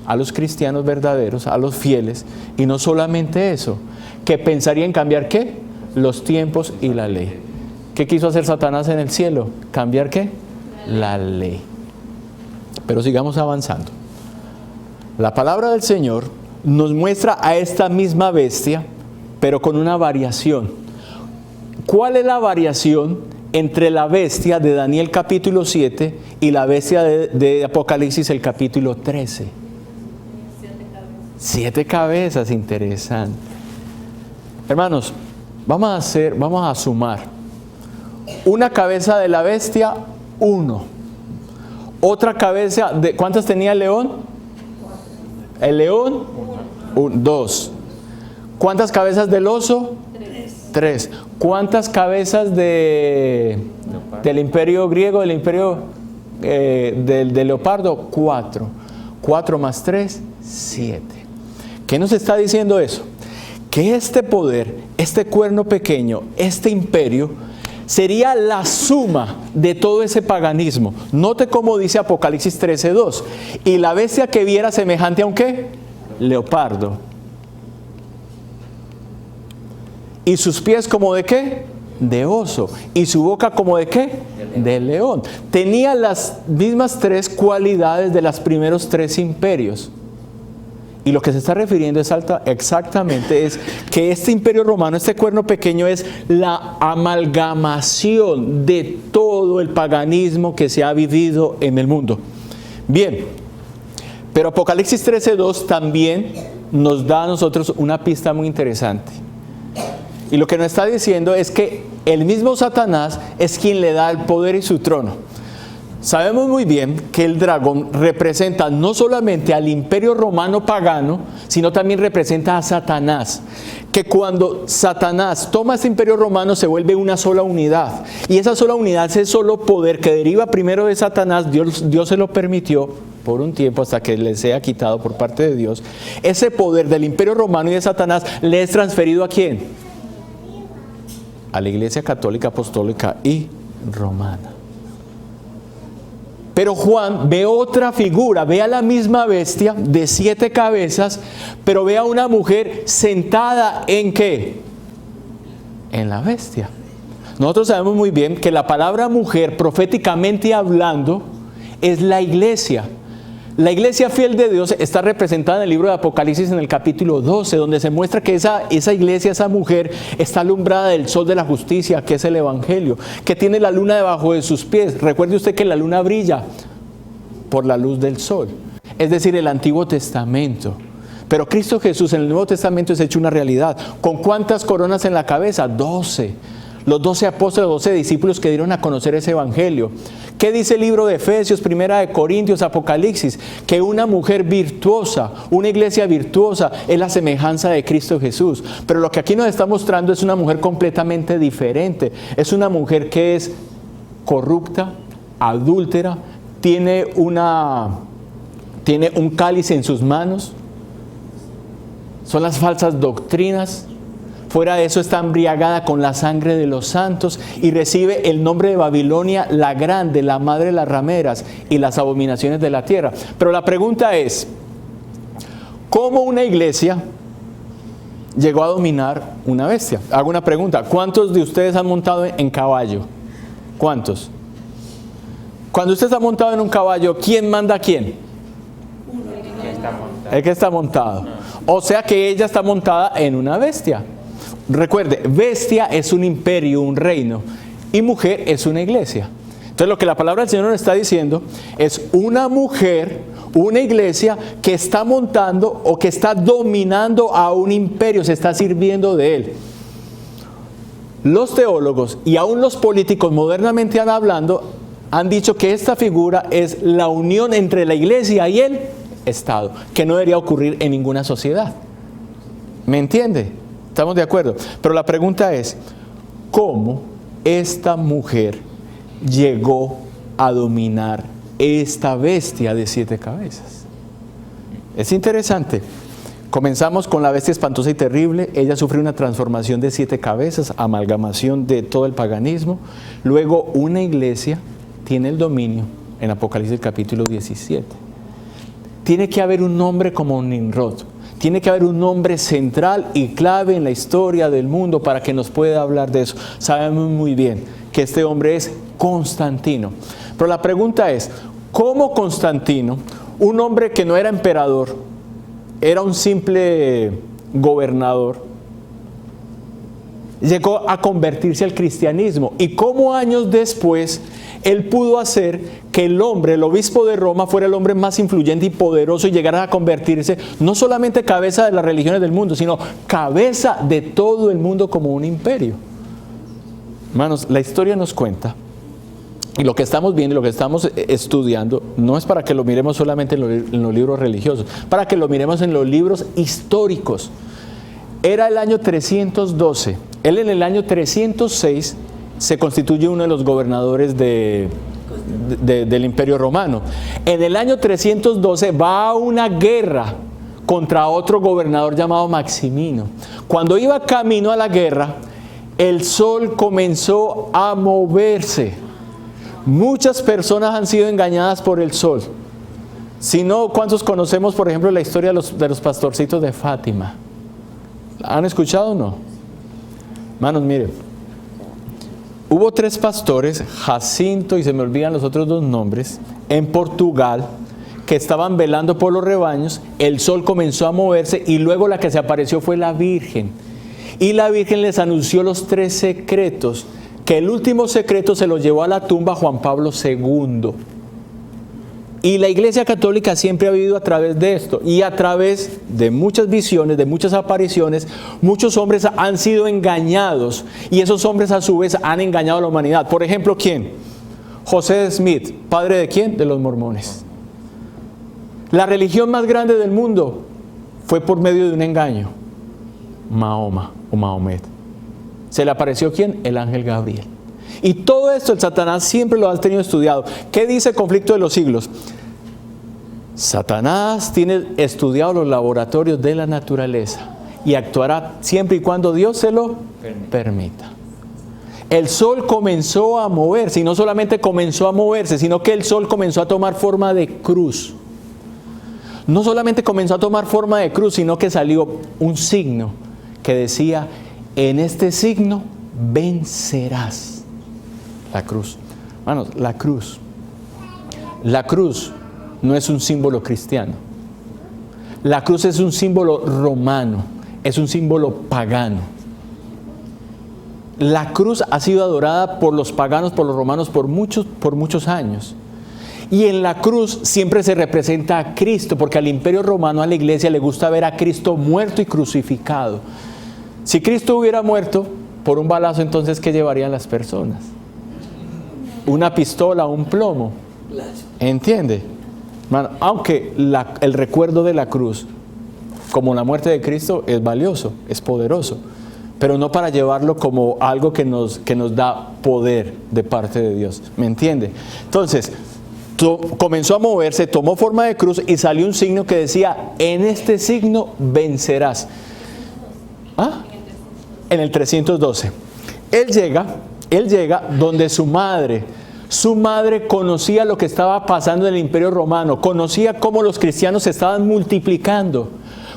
[SPEAKER 1] a los cristianos verdaderos, a los fieles, y no solamente eso, que pensaría en cambiar ¿qué? Los tiempos y la ley. ¿Qué quiso hacer Satanás en el cielo? ¿Cambiar qué? La ley. Pero sigamos avanzando. La palabra del Señor nos muestra a esta misma bestia, pero con una variación. ¿Cuál es la variación entre la bestia de Daniel capítulo 7 y la bestia de Apocalipsis el capítulo 13? 7 cabezas, interesante. Hermanos, vamos a sumar. Una cabeza de la bestia, 1. Otra cabeza, ¿cuántas tenía el león? El león, 2. ¿Cuántas cabezas del oso? 3. ¿Cuántas cabezas del imperio griego, del imperio del leopardo? 4. 4 más 3, 7. ¿Qué nos está diciendo eso? Que este poder, este cuerno pequeño, este imperio, sería la suma de todo ese paganismo. Note cómo dice Apocalipsis 13:2. Y la bestia que viera semejante a un ¿qué? Leopardo. Y sus pies como de ¿qué? De oso. Y su boca como de ¿qué? De león. Tenía las mismas 3 cualidades de los primeros 3 imperios. Y lo que se está refiriendo exactamente es que este imperio romano, este cuerno pequeño, es la amalgamación de todo el paganismo que se ha vivido en el mundo. Bien, pero Apocalipsis 13:2 también nos da a nosotros una pista muy interesante. Y lo que nos está diciendo es que el mismo Satanás es quien le da el poder y su trono. Sabemos muy bien que el dragón representa no solamente al imperio romano pagano, sino también representa a Satanás. Que cuando Satanás toma este imperio romano se vuelve una sola unidad. Y esa sola unidad, ese solo poder que deriva primero de Satanás, Dios se lo permitió por un tiempo hasta que le sea quitado por parte de Dios. Ese poder del imperio romano y de Satanás le es transferido ¿a quién? A la Iglesia Católica, Apostólica y Romana. Pero Juan ve otra figura, ve a la misma bestia de 7 cabezas, pero ve a una mujer sentada ¿en qué? En la bestia. Nosotros sabemos muy bien que la palabra mujer, proféticamente hablando, es la iglesia. La iglesia fiel de Dios está representada en el libro de Apocalipsis en el capítulo 12, donde se muestra que esa iglesia, esa mujer, está alumbrada del sol de la justicia, que es el evangelio, que tiene la luna debajo de sus pies. Recuerde usted que la luna brilla por la luz del sol, es decir, el Antiguo Testamento. Pero Cristo Jesús en el Nuevo Testamento es hecho una realidad. ¿Con cuántas coronas en la cabeza? 12. Los 12 apóstoles, 12 discípulos que dieron a conocer ese evangelio. ¿Qué dice el libro de Efesios, Primera de Corintios, Apocalipsis? Que una mujer virtuosa, una iglesia virtuosa es la semejanza de Cristo Jesús. Pero lo que aquí nos está mostrando es una mujer completamente diferente. Es una mujer que es corrupta, adúltera, tiene un cáliz en sus manos. Son las falsas doctrinas. Fuera de eso está embriagada con la sangre de los santos y recibe el nombre de Babilonia la grande, la madre de las rameras y las abominaciones de la tierra. Pero la pregunta es, ¿cómo una iglesia llegó a dominar una bestia. Hago una pregunta, ¿cuántos de ustedes han montado en caballo? ¿Cuántos? Cuando usted está montado en un caballo, ¿quién manda a quién? El que está montado. O sea que ella está montada en una bestia. Recuerde, bestia es un imperio, un reino, y mujer es una iglesia. Entonces lo que la palabra del Señor nos está diciendo es una mujer, una iglesia que está montando o que está dominando a un imperio, se está sirviendo de él. Los teólogos y aún los políticos modernamente han dicho que esta figura es la unión entre la iglesia y el Estado, que no debería ocurrir en ninguna sociedad. ¿Me entiende? ¿Estamos de acuerdo? Pero la pregunta es, ¿cómo esta mujer llegó a dominar esta bestia de 7 cabezas? Es interesante. Comenzamos con la bestia espantosa y terrible. Ella sufrió una transformación de 7 cabezas, amalgamación de todo el paganismo. Luego una iglesia tiene el dominio en Apocalipsis capítulo 17. Tiene que haber un nombre como Nimrod. Tiene que haber un nombre central y clave en la historia del mundo para que nos pueda hablar de eso. Sabemos muy bien que este hombre es Constantino. Pero la pregunta es, ¿cómo Constantino, un hombre que no era emperador, era un simple gobernador, llegó a convertirse al cristianismo? ¿Y cómo años después él pudo hacer que el hombre, el obispo de Roma, fuera el hombre más influyente y poderoso y llegara a convertirse no solamente cabeza de las religiones del mundo, sino cabeza de todo el mundo como un imperio? Hermanos, la historia nos cuenta, y lo que estamos viendo y lo que estamos estudiando no es para que lo miremos solamente en los libros religiosos, para que lo miremos en los libros históricos. Era el año 312. Él en el año 306 se constituye uno de los gobernadores del Imperio Romano. En el año 312 va a una guerra contra otro gobernador llamado Maximino. Cuando iba camino a la guerra, el sol comenzó a moverse. Muchas personas han sido engañadas por el sol. Si no, ¿cuántos conocemos, por ejemplo, la historia de los pastorcitos de Fátima? ¿Han escuchado o no? Hermanos, miren. Hubo 3 pastores, Jacinto y se me olvidan los otros 2 nombres, en Portugal, que estaban velando por los rebaños. El sol comenzó a moverse y luego la que se apareció fue la Virgen. Y la Virgen les anunció los 3 secretos, que el último secreto se lo llevó a la tumba Juan Pablo II. Y la Iglesia Católica siempre ha vivido a través de esto, y a través de muchas visiones, de muchas apariciones, muchos hombres han sido engañados, y esos hombres a su vez han engañado a la humanidad. Por ejemplo, ¿quién? José Smith, ¿padre de quién? De los mormones. La religión más grande del mundo fue por medio de un engaño. Mahoma o Mahomet. ¿Se le apareció quién? El ángel Gabriel. Y todo esto el Satanás siempre lo ha tenido estudiado. ¿Qué dice el conflicto de los siglos? Satanás tiene estudiado los laboratorios de la naturaleza y actuará siempre y cuando Dios se lo permita. El sol comenzó a moverse, y no solamente comenzó a moverse, sino que el sol comenzó a tomar forma de cruz. No solamente comenzó a tomar forma de cruz, sino que salió un signo que decía: en este signo vencerás. La cruz. Hermanos, la cruz no es un símbolo cristiano. La cruz es un símbolo romano, es un símbolo pagano. La cruz ha sido adorada por los paganos, por los romanos, por muchos años. Y en la cruz siempre se representa a Cristo, porque al Imperio Romano, a la iglesia, le gusta ver a Cristo muerto y crucificado. Si Cristo hubiera muerto por un balazo, entonces ¿qué llevarían las personas? Una pistola, un plomo. ¿Entiende? Bueno, aunque el recuerdo de la cruz, como la muerte de Cristo, es valioso, es poderoso, pero no para llevarlo como algo que nos da poder de parte de Dios. ¿Me entiende? Entonces, comenzó a moverse, tomó forma de cruz y salió un signo que decía: en este signo vencerás. ¿Ah? En el 312. Él llega donde su madre conocía lo que estaba pasando en el Imperio Romano, conocía cómo los cristianos se estaban multiplicando,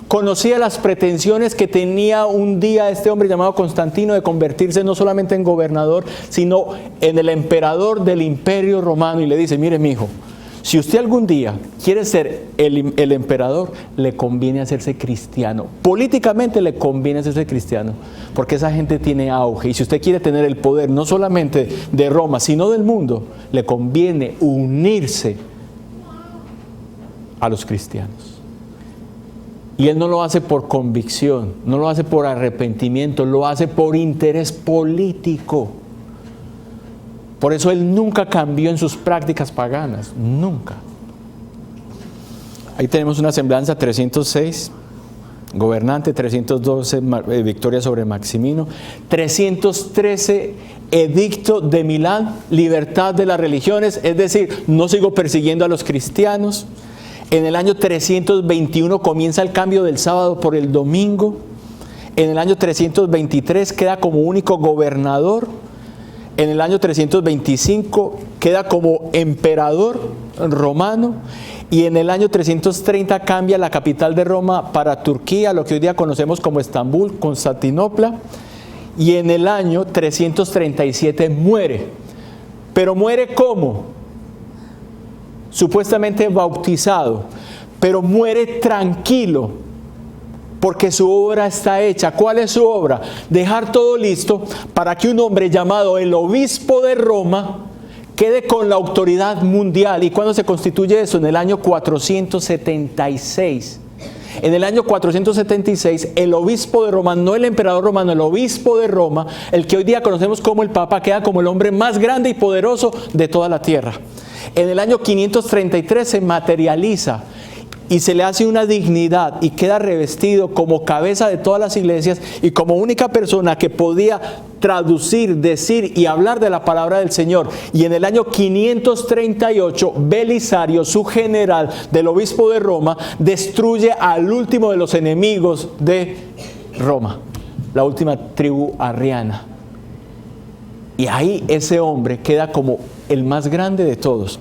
[SPEAKER 1] conocía las pretensiones que tenía un día este hombre llamado Constantino de convertirse no solamente en gobernador, sino en el emperador del Imperio Romano. Y le dice, mire, mijo, si usted algún día quiere ser el emperador, le conviene hacerse cristiano. Políticamente le conviene hacerse cristiano, porque esa gente tiene auge. Y si usted quiere tener el poder, no solamente de Roma, sino del mundo, le conviene unirse a los cristianos. Y él no lo hace por convicción, no lo hace por arrepentimiento, lo hace por interés político. Por eso él nunca cambió en sus prácticas paganas, nunca. Ahí tenemos una semblanza, 306, gobernante, 312, victoria sobre Maximino, 313, edicto de Milán, libertad de las religiones, es decir, no sigo persiguiendo a los cristianos. En el año 321 comienza el cambio del sábado por el domingo. En el año 323 queda como único gobernador. En el año 325 queda como emperador romano. Y en el año 330 cambia la capital de Roma para Turquía, lo que hoy día conocemos como Estambul, Constantinopla. Y en el año 337 muere. Pero muere ¿cómo? Supuestamente bautizado, pero muere tranquilo. Porque su obra está hecha. ¿Cuál es su obra? Dejar todo listo para que un hombre llamado el obispo de Roma quede con la autoridad mundial. ¿Y cuándo se constituye eso? En el año 476. En el año 476, el obispo de Roma, no el emperador romano, el obispo de Roma, el que hoy día conocemos como el Papa, queda como el hombre más grande y poderoso de toda la tierra. En el año 533 se materializa y se le hace una dignidad y queda revestido como cabeza de todas las iglesias y como única persona que podía traducir, decir y hablar de la palabra del Señor. Y en el año 538, Belisario, su general del obispo de Roma, destruye al último de los enemigos de Roma, la última tribu arriana. Y ahí ese hombre queda como el más grande de todos.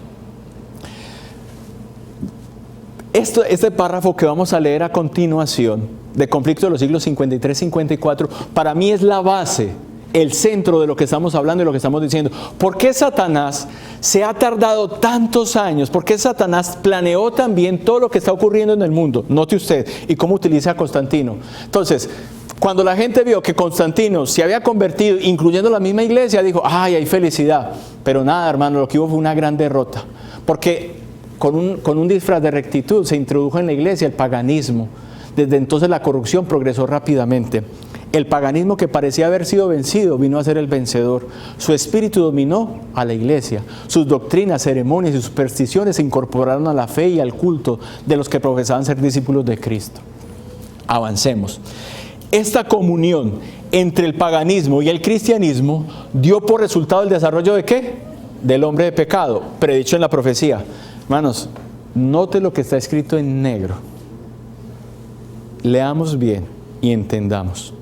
[SPEAKER 1] Este párrafo que vamos a leer a continuación, de Conflicto de los siglos 53-54, para mí es la base, el centro de lo que estamos hablando y lo que estamos diciendo. ¿Por qué Satanás se ha tardado tantos años? ¿Por qué Satanás planeó también todo lo que está ocurriendo en el mundo? Note usted, y cómo utiliza a Constantino. Entonces, cuando la gente vio que Constantino se había convertido, incluyendo la misma iglesia, dijo, ¡ay, hay felicidad! Pero nada, hermano, lo que hubo fue una gran derrota. Porque con un disfraz de rectitud se introdujo en la iglesia el paganismo. Desde entonces la corrupción progresó rápidamente. El paganismo, que parecía haber sido vencido, vino a ser el vencedor. Su espíritu dominó a la iglesia. Sus doctrinas, ceremonias y supersticiones se incorporaron a la fe y al culto de los que profesaban ser discípulos de Cristo. Avancemos. Esta comunión entre el paganismo y el cristianismo dio por resultado el desarrollo ¿de qué? Del hombre de pecado, predicho en la profecía. Hermanos, note lo que está escrito en negro. Leamos bien y entendamos.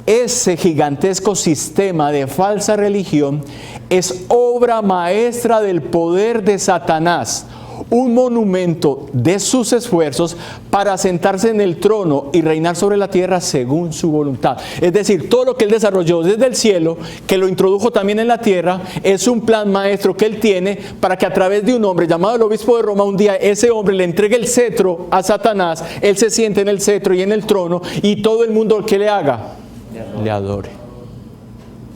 [SPEAKER 1] Ese gigantesco sistema de falsa religión es obra maestra del poder de Satanás, un monumento de sus esfuerzos para sentarse en el trono y reinar sobre la tierra según su voluntad. Es decir, todo lo que él desarrolló desde el cielo, que lo introdujo también en la tierra, es un plan maestro que él tiene para que a través de un hombre llamado el obispo de Roma, un día ese hombre le entregue el cetro a Satanás, él se siente en el cetro y en el trono, y todo el mundo que le haga, le adore.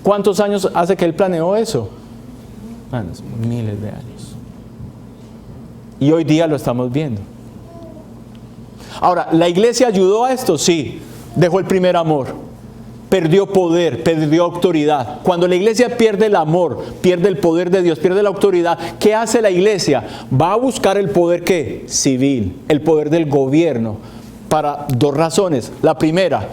[SPEAKER 1] ¿Cuántos años hace que él planeó eso? Hermanos, miles de años. Y hoy día lo estamos viendo. Ahora, ¿la iglesia ayudó a esto? Sí. Dejó el primer amor. Perdió poder, perdió autoridad. Cuando la iglesia pierde el amor, pierde el poder de Dios, pierde la autoridad, ¿qué hace la iglesia? Va a buscar el poder ¿qué? Civil, el poder del gobierno, para dos razones. La primera,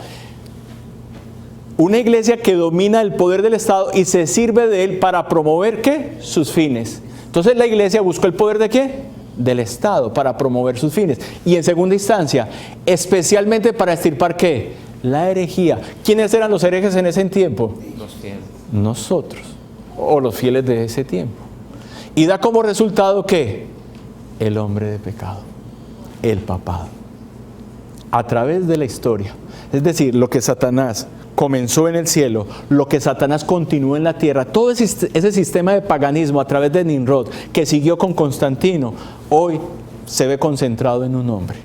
[SPEAKER 1] una iglesia que domina el poder del Estado y se sirve de él para promover ¿qué? Sus fines. Entonces la iglesia buscó el poder ¿de qué? Del Estado para promover sus fines. Y en segunda instancia, especialmente para extirpar ¿qué? La herejía. ¿Quiénes eran los herejes en ese tiempo?
[SPEAKER 3] Los fieles.
[SPEAKER 1] Nosotros, o los fieles de ese tiempo. Y da como resultado ¿qué? El hombre de pecado, el papado. a través de la historia. Es decir, lo que Satanás comenzó en el cielo, lo que Satanás continuó en la tierra, todo ese sistema de paganismo a través de Nimrod, que siguió con Constantino, hoy se ve concentrado en un hombre.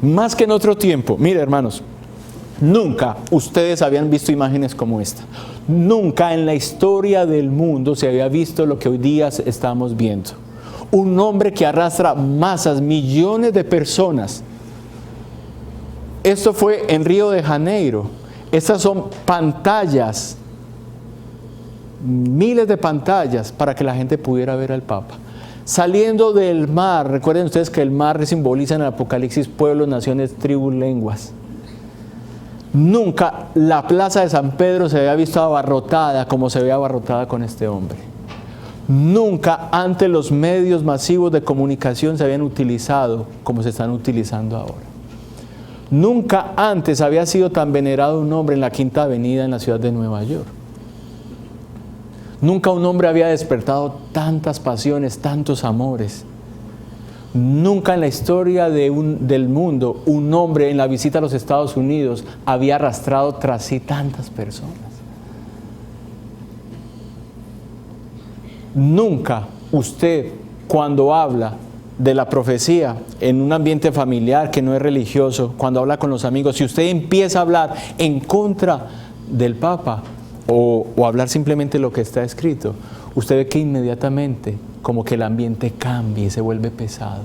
[SPEAKER 1] Más que en otro tiempo. Mire, hermanos, nunca ustedes habían visto imágenes como esta. Nunca en la historia del mundo se había visto lo que hoy día estamos viendo. Un hombre que arrastra masas, millones de personas. Esto fue en Río de Janeiro. Estas son pantallas, miles de pantallas para que la gente pudiera ver al Papa. Saliendo del mar, recuerden ustedes que el mar simboliza en el Apocalipsis pueblos, naciones, tribus, lenguas. Nunca la plaza de San Pedro se había visto abarrotada como se ve abarrotada con este hombre. Nunca antes los medios masivos de comunicación se habían utilizado como se están utilizando ahora. Nunca antes había sido tan venerado un hombre en la Quinta Avenida en la ciudad de Nueva York. Nunca un hombre había despertado tantas pasiones, tantos amores. Nunca en la historia del mundo un hombre en la visita a los Estados Unidos había arrastrado tras sí tantas personas. Nunca usted, cuando habla de la profecía en un ambiente familiar que no es religioso, cuando habla con los amigos, si usted empieza a hablar en contra del Papa o hablar simplemente lo que está escrito, usted ve que inmediatamente como que el ambiente cambia y se vuelve pesado.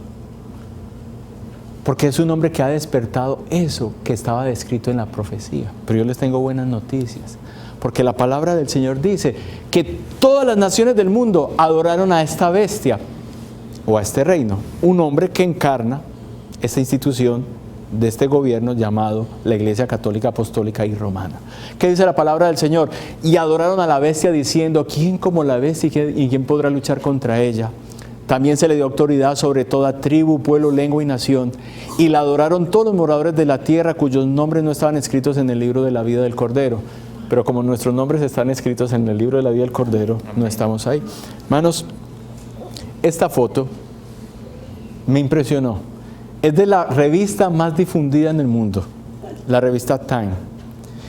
[SPEAKER 1] Porque es un hombre que ha despertado eso que estaba descrito en la profecía. Pero yo les tengo buenas noticias. Porque la palabra del Señor dice que todas las naciones del mundo adoraron a esta bestia o a este reino. Un hombre que encarna esta institución de este gobierno llamado la Iglesia Católica, Apostólica y Romana. ¿Qué dice la palabra del Señor? Y adoraron a la bestia diciendo, ¿quién como la bestia y quién podrá luchar contra ella? También se le dio autoridad sobre toda tribu, pueblo, lengua y nación. Y la adoraron todos los moradores de la tierra cuyos nombres no estaban escritos en el libro de la vida del Cordero. Pero como nuestros nombres están escritos en el libro de la vida del Cordero, no estamos ahí. Hermanos, esta foto me impresionó. Es de la revista más difundida en el mundo, la revista Time.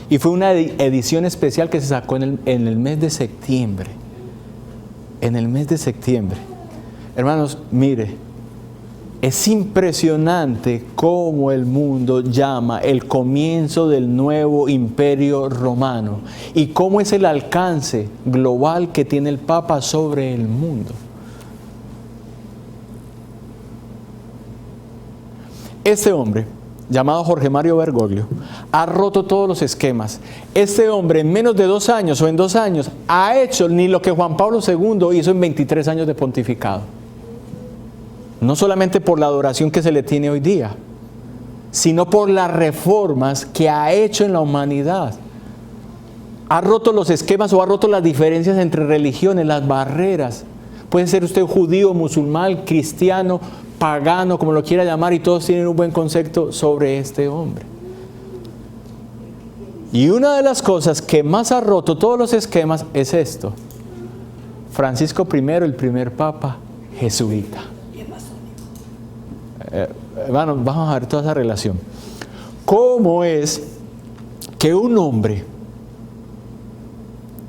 [SPEAKER 1] Y fue una edición especial que se sacó en el mes de septiembre. En el mes de septiembre. Hermanos, mire, es impresionante cómo el mundo llama el comienzo del nuevo imperio romano y cómo es el alcance global que tiene el Papa sobre el mundo. Este hombre, llamado Jorge Mario Bergoglio, ha roto todos los esquemas. Este hombre en menos de 2 años o en 2 años ha hecho ni lo que Juan Pablo II hizo en 23 años de pontificado. No solamente por la adoración que se le tiene hoy día, sino por las reformas que ha hecho en la humanidad. Ha roto los esquemas o ha roto las diferencias entre religiones, las barreras. Puede ser usted judío, musulmán, cristiano, pagano, como lo quiera llamar, y todos tienen un buen concepto sobre este hombre. Y una de las cosas que más ha roto todos los esquemas es esto. Francisco I, el primer papa jesuita. Hermanos, vamos a ver toda esa relación. ¿Cómo es que un hombre,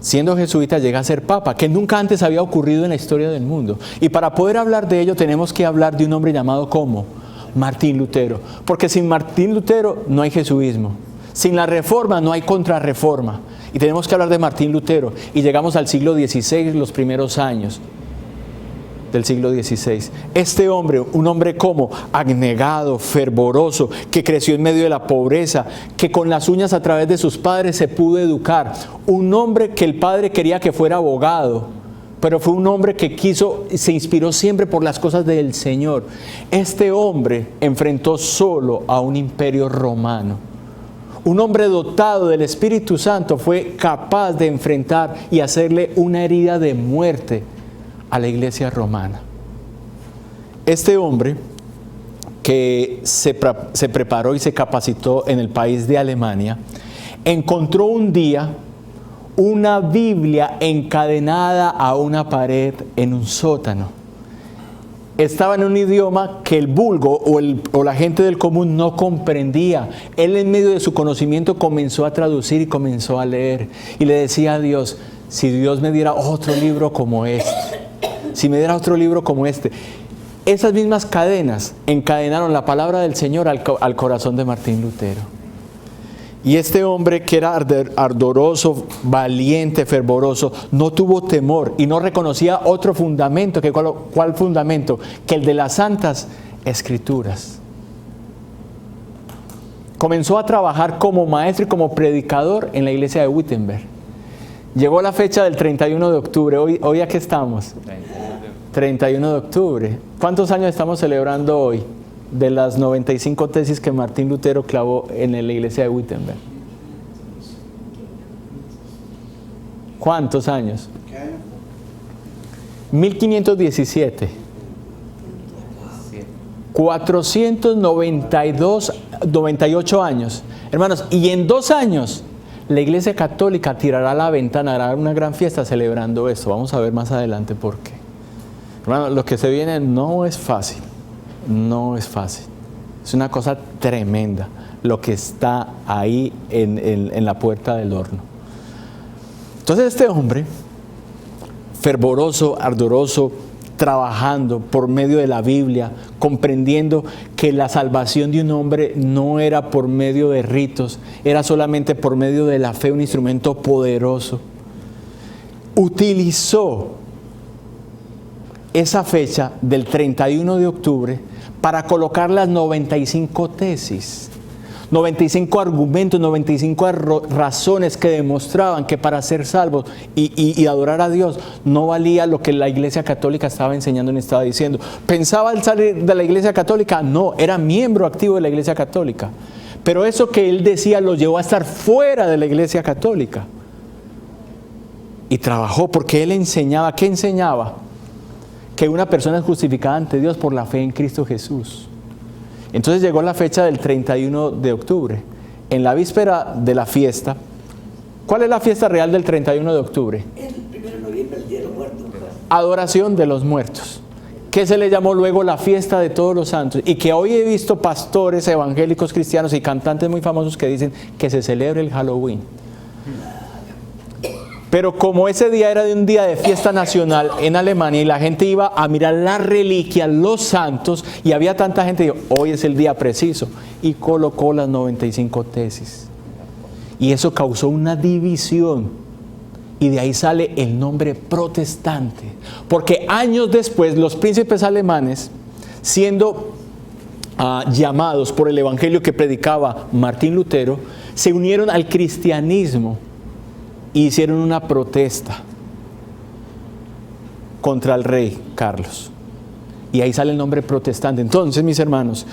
[SPEAKER 1] siendo jesuita, llega a ser papa? Que nunca antes había ocurrido en la historia del mundo. Y para poder hablar de ello tenemos que hablar de un hombre llamado ¿cómo? Martín Lutero. Porque sin Martín Lutero no hay jesuismo. Sin la reforma no hay contrarreforma. Y tenemos que hablar de Martín Lutero. Y llegamos al siglo XVI, los primeros años del siglo XVI. Este hombre, un hombre como abnegado, fervoroso, que creció en medio de la pobreza, que con las uñas a través de sus padres se pudo educar. Un hombre que el padre quería que fuera abogado, pero fue un hombre que se inspiró siempre por las cosas del Señor. Este hombre enfrentó solo a un imperio romano. Un hombre dotado del Espíritu Santo fue capaz de enfrentar y hacerle una herida de muerte a la iglesia romana. Este hombre que se preparó y se capacitó en el país de Alemania, encontró un día una Biblia encadenada a una pared en un sótano. estaba en un idioma que el vulgo o la gente del común no comprendía. Él, en medio de su conocimiento, comenzó a traducir y comenzó a leer. Y le decía a Dios, si Dios me diera otro libro como este, si me diera otro libro como este. Esas mismas cadenas encadenaron la palabra del Señor al corazón de Martín Lutero. Y este hombre, que era ardoroso, valiente, fervoroso, no tuvo temor y no reconocía otro fundamento. ¿Cuál fundamento? Que el de las Santas Escrituras. Comenzó a trabajar como maestro y como predicador en la iglesia de Wittenberg. Llegó la fecha del 31 de octubre. ¿Hoy a qué estamos? 31 de octubre. ¿Cuántos años estamos celebrando hoy de las 95 tesis que Martín Lutero clavó en la iglesia de Wittenberg? ¿Cuántos años? 1517. 498 años. Hermanos, y en 2 años la Iglesia Católica tirará a la ventana, hará una gran fiesta celebrando esto. Vamos a ver más adelante por qué. Hermanos, lo que se viene no es fácil. No es fácil. Es una cosa tremenda lo que está ahí en la puerta del horno. Entonces este hombre, fervoroso, ardoroso, trabajando por medio de la Biblia, comprendiendo que la salvación de un hombre no era por medio de ritos, era solamente por medio de la fe, un instrumento poderoso. Utilizó esa fecha del 31 de octubre para colocar las 95 tesis, 95 argumentos, 95 razones que demostraban que para ser salvos y adorar a Dios no valía lo que la Iglesia Católica estaba enseñando ni estaba diciendo. ¿Pensaba él salir de la Iglesia Católica? No, era miembro activo de la Iglesia Católica. Pero eso que él decía lo llevó a estar fuera de la Iglesia Católica. Y trabajó porque él enseñaba. ¿Qué enseñaba? Que una persona es justificada ante Dios por la fe en Cristo Jesús. Entonces llegó la fecha del 31 de octubre. En la víspera de la fiesta, ¿cuál es la fiesta real del 31 de octubre?
[SPEAKER 3] El 1 de noviembre, el Día de los Muertos.
[SPEAKER 1] Adoración de los muertos, que se le llamó luego la fiesta de todos los santos, y que hoy he visto pastores evangélicos cristianos y cantantes muy famosos que dicen que se celebre el Halloween. Pero como ese día era de un día de fiesta nacional en Alemania y la gente iba a mirar las reliquias, los santos, y había tanta gente, dijo, hoy es el día preciso, y colocó las 95 tesis. Y eso causó una división, y de ahí sale el nombre protestante, porque años después los príncipes alemanes, siendo llamados por el evangelio que predicaba Martín Lutero, se unieron al cristianismo y hicieron una protesta contra el rey Carlos. Y ahí sale el nombre protestante. Entonces, mis hermanos,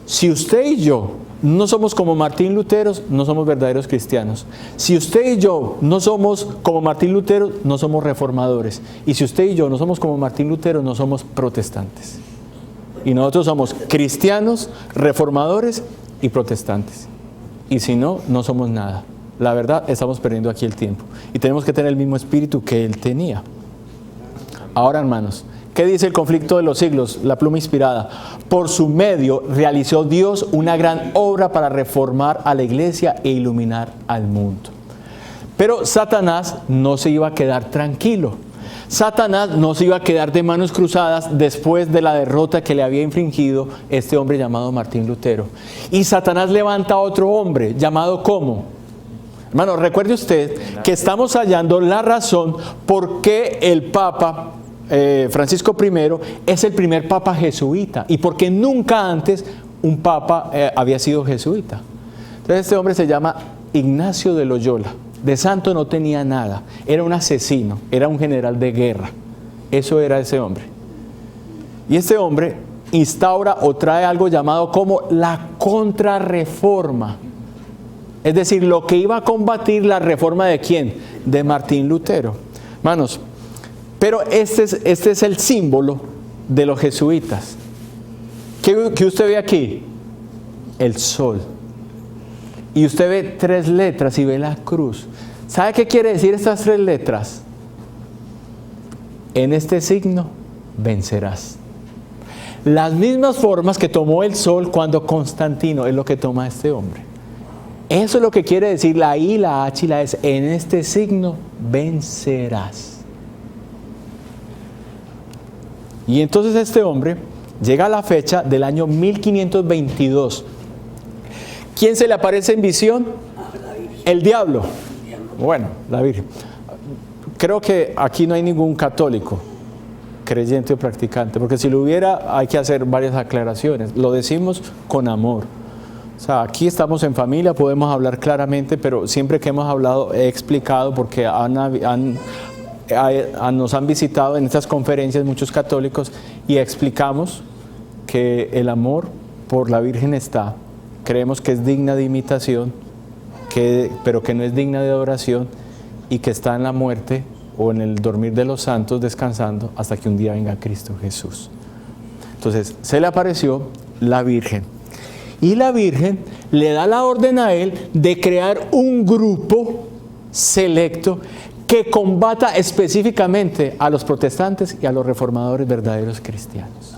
[SPEAKER 1] si usted y yo no somos como Martín Lutero, no somos verdaderos cristianos. Si usted y yo no somos como Martín Lutero, no somos reformadores. Y si usted y yo no somos como Martín Lutero, no somos protestantes. Y nosotros somos cristianos, reformadores y protestantes. Y si no, no somos nada. La verdad, estamos perdiendo aquí el tiempo. Y tenemos que tener el mismo espíritu que él tenía. Ahora, hermanos, ¿qué dice el conflicto de los siglos? La pluma inspirada. Por su medio realizó Dios una gran obra para reformar a la iglesia e iluminar al mundo. Pero Satanás no se iba a quedar tranquilo. Satanás no se iba a quedar de manos cruzadas después de la derrota que le había infligido este hombre llamado Martín Lutero. Y Satanás levanta a otro hombre llamado ¿cómo? Hermano, recuerde usted que estamos hallando la razón por qué el Papa Francisco I es el primer Papa jesuita y por qué nunca antes un Papa había sido jesuita. Entonces este hombre se llama Ignacio de Loyola. De santo no tenía nada, era un asesino, era un general de guerra. Eso era ese hombre. Y este hombre instaura o trae algo llamado como la contrarreforma. Es decir, lo que iba a combatir la reforma ¿de quién? De Martín Lutero. Hermanos, pero este es el símbolo de los jesuitas. ¿Qué usted ve aquí? El sol. Y usted ve 3 letras y ve la cruz. ¿Sabe qué quiere decir estas 3 letras? En este signo vencerás. Las mismas formas que tomó el sol cuando Constantino es lo que toma este hombre. Eso es lo que quiere decir la I, la H y la S. En este signo vencerás. Y entonces este hombre llega a la fecha del año 1522. ¿Quién se le aparece en visión? El diablo. Bueno, la Virgen. Creo que aquí no hay ningún católico, creyente o practicante, porque si lo hubiera hay que hacer varias aclaraciones. Lo decimos con amor. O sea, aquí estamos en familia, podemos hablar claramente, pero siempre que hemos hablado he explicado, porque nos han visitado en estas conferencias muchos católicos y explicamos que el amor por la Virgen está. Creemos que es digna de imitación, pero que no es digna de adoración, y que está en la muerte o en el dormir de los santos descansando hasta que un día venga Cristo Jesús. Entonces se le apareció la Virgen, y la Virgen le da la orden a él de crear un grupo selecto que combata específicamente a los protestantes y a los reformadores verdaderos cristianos.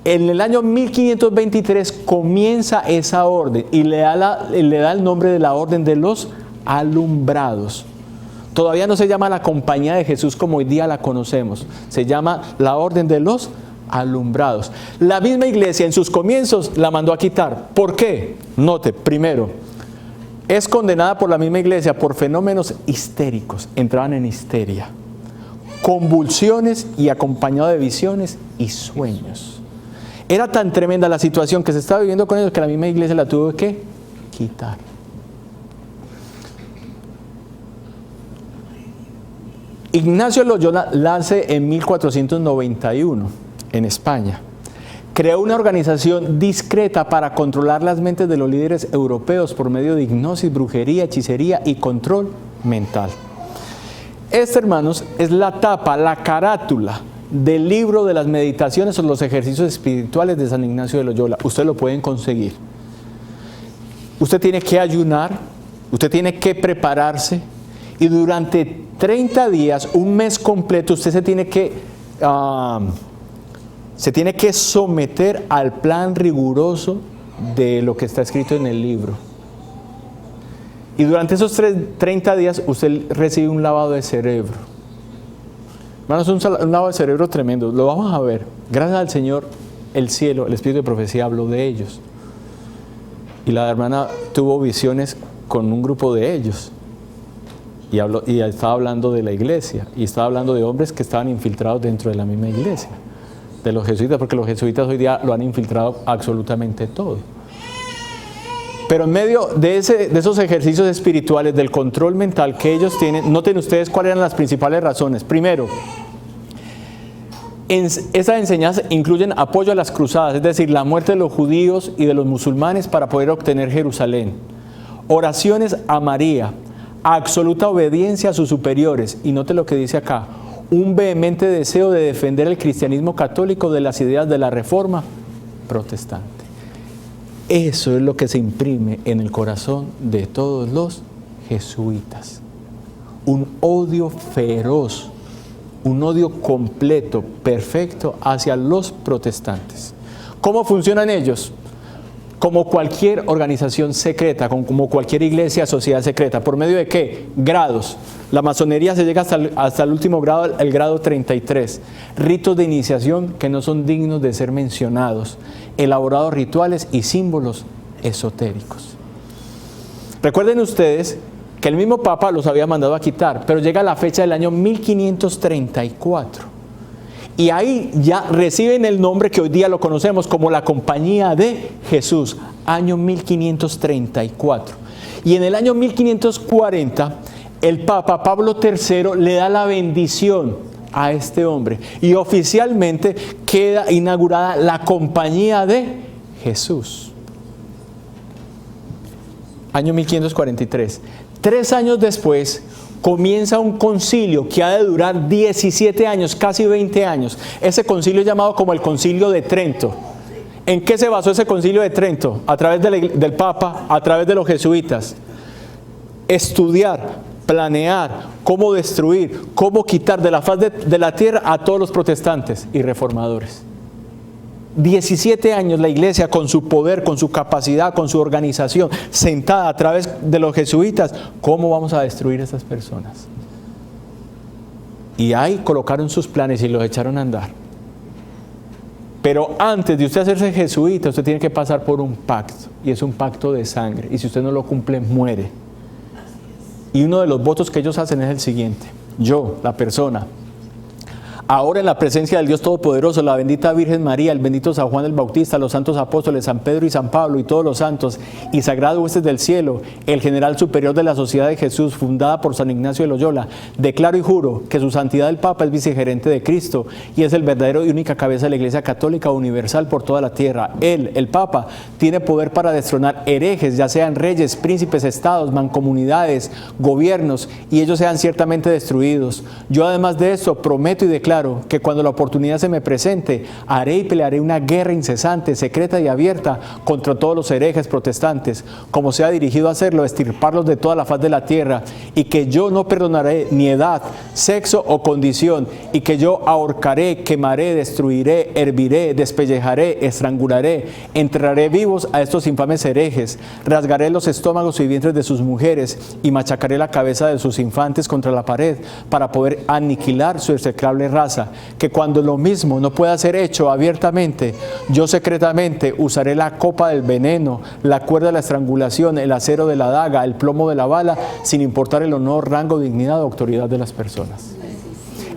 [SPEAKER 1] En el año 1523 comienza esa orden y le da el nombre de la Orden de los Alumbrados. Todavía no se llama la Compañía de Jesús como hoy día la conocemos, se llama la Orden de los Alumbrados. La misma iglesia en sus comienzos la mandó a quitar. ¿Por qué? Note, primero, es condenada por la misma iglesia por fenómenos histéricos, entraban en histeria, convulsiones y acompañado de visiones y sueños. Era tan tremenda la situación que se estaba viviendo con ellos que la misma iglesia la tuvo que quitar. Ignacio Loyola nace en 1491 en España. Creó una organización discreta para controlar las mentes de los líderes europeos por medio de hipnosis, brujería, hechicería y control mental. Esta, hermanos, es la tapa, la carátula del libro de las meditaciones o los ejercicios espirituales de San Ignacio de Loyola. Ustedes lo pueden conseguir. Usted tiene que ayunar, usted tiene que prepararse, y durante 30 días, un mes completo, usted se tiene que someter al plan riguroso de lo que está escrito en el libro. Y durante esos 30 días usted recibe un lavado de cerebro. Hermanos, un lavado de cerebro tremendo. Lo vamos a ver. Gracias al Señor, el cielo, el Espíritu de Profecía habló de ellos. Y la hermana tuvo visiones con un grupo de ellos. Y estaba hablando de la iglesia. Y estaba hablando de hombres que estaban infiltrados dentro de la misma iglesia. De los jesuitas, porque los jesuitas hoy día lo han infiltrado absolutamente todo. Pero en medio de esos ejercicios espirituales, del control mental que ellos tienen, noten ustedes cuáles eran las principales razones. Primero, esas enseñanzas incluyen apoyo a las cruzadas, es decir, la muerte de los judíos y de los musulmanes para poder obtener Jerusalén. Oraciones a María, absoluta obediencia a sus superiores. Y note lo que dice acá: un vehemente deseo de defender el cristianismo católico de las ideas de la Reforma protestante. Eso es lo que se imprime en el corazón de todos los jesuitas. Un odio feroz, un odio completo, perfecto hacia los protestantes. ¿Cómo funcionan ellos? Como cualquier organización secreta, como cualquier iglesia, sociedad secreta. ¿Por medio de qué? Grados. La masonería se llega hasta el último grado, el grado 33. Ritos de iniciación que no son dignos de ser mencionados. Elaborados rituales y símbolos esotéricos. Recuerden ustedes que el mismo Papa los había mandado a quitar, pero llega la fecha del año 1534. Y ahí ya reciben el nombre que hoy día lo conocemos como la Compañía de Jesús, año 1534. Y en el año 1540, el Papa Pablo III le da la bendición a este hombre. Y oficialmente queda inaugurada la Compañía de Jesús. Año 1543. 3 años después, comienza un concilio que ha de durar 17 años, casi 20 años. Ese concilio es llamado como el Concilio de Trento. ¿En qué se basó ese Concilio de Trento? A través del Papa, a través de los jesuitas. Estudiar, planear, cómo destruir, cómo quitar de la faz de la tierra a todos los protestantes y reformadores. 17 años la iglesia con su poder, con su capacidad, con su organización, sentada a través de los jesuitas. ¿Cómo vamos a destruir a esas personas? Y ahí colocaron sus planes y los echaron a andar. Pero antes de usted hacerse jesuita, usted tiene que pasar por un pacto. Y es un pacto de sangre. Y si usted no lo cumple, muere. Y uno de los votos que ellos hacen es el siguiente. Yo, la persona, ahora en la presencia del Dios Todopoderoso, la bendita Virgen María, el bendito San Juan el Bautista, los santos apóstoles, San Pedro y San Pablo y todos los santos y sagrados huestes del cielo, el general superior de la Sociedad de Jesús, fundada por San Ignacio de Loyola, declaro y juro que su santidad el Papa es vicegerente de Cristo y es el verdadero y única cabeza de la Iglesia Católica Universal por toda la tierra. Él, el Papa, tiene poder para destronar herejes, ya sean reyes, príncipes, estados, mancomunidades, gobiernos, y ellos sean ciertamente destruidos. Yo además de esto prometo y declaro que cuando la oportunidad se me presente, haré y pelearé una guerra incesante, secreta y abierta contra todos los herejes protestantes, como sea dirigido a hacerlo, extirparlos de toda la faz de la tierra, y que yo no perdonaré ni edad, sexo o condición, y que yo ahorcaré, quemaré, destruiré, herviré, despellejaré, estrangularé, enterraré vivos a estos infames herejes, rasgaré los estómagos y vientres de sus mujeres, y machacaré la cabeza de sus infantes contra la pared, para poder aniquilar su execrable raza, que cuando lo mismo no pueda ser hecho abiertamente, yo secretamente usaré la copa del veneno, la cuerda de la estrangulación, el acero de la daga, el plomo de la bala, sin importar el honor, rango, dignidad o autoridad de las personas.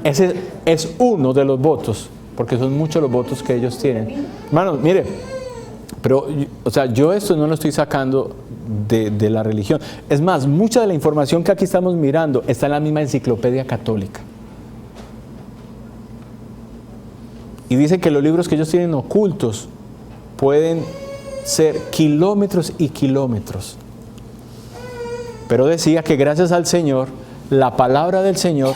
[SPEAKER 1] Ese es uno de los votos, porque son muchos los votos que ellos tienen. Hermanos, mire, pero, o sea, yo esto no lo estoy sacando de la religión. Es más, mucha de la información que aquí estamos mirando está en la misma enciclopedia católica. Y dicen que los libros que ellos tienen ocultos pueden ser kilómetros y kilómetros. Pero decía que gracias al Señor, la palabra del Señor,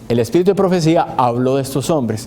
[SPEAKER 1] el espíritu de profecía, habló de estos hombres.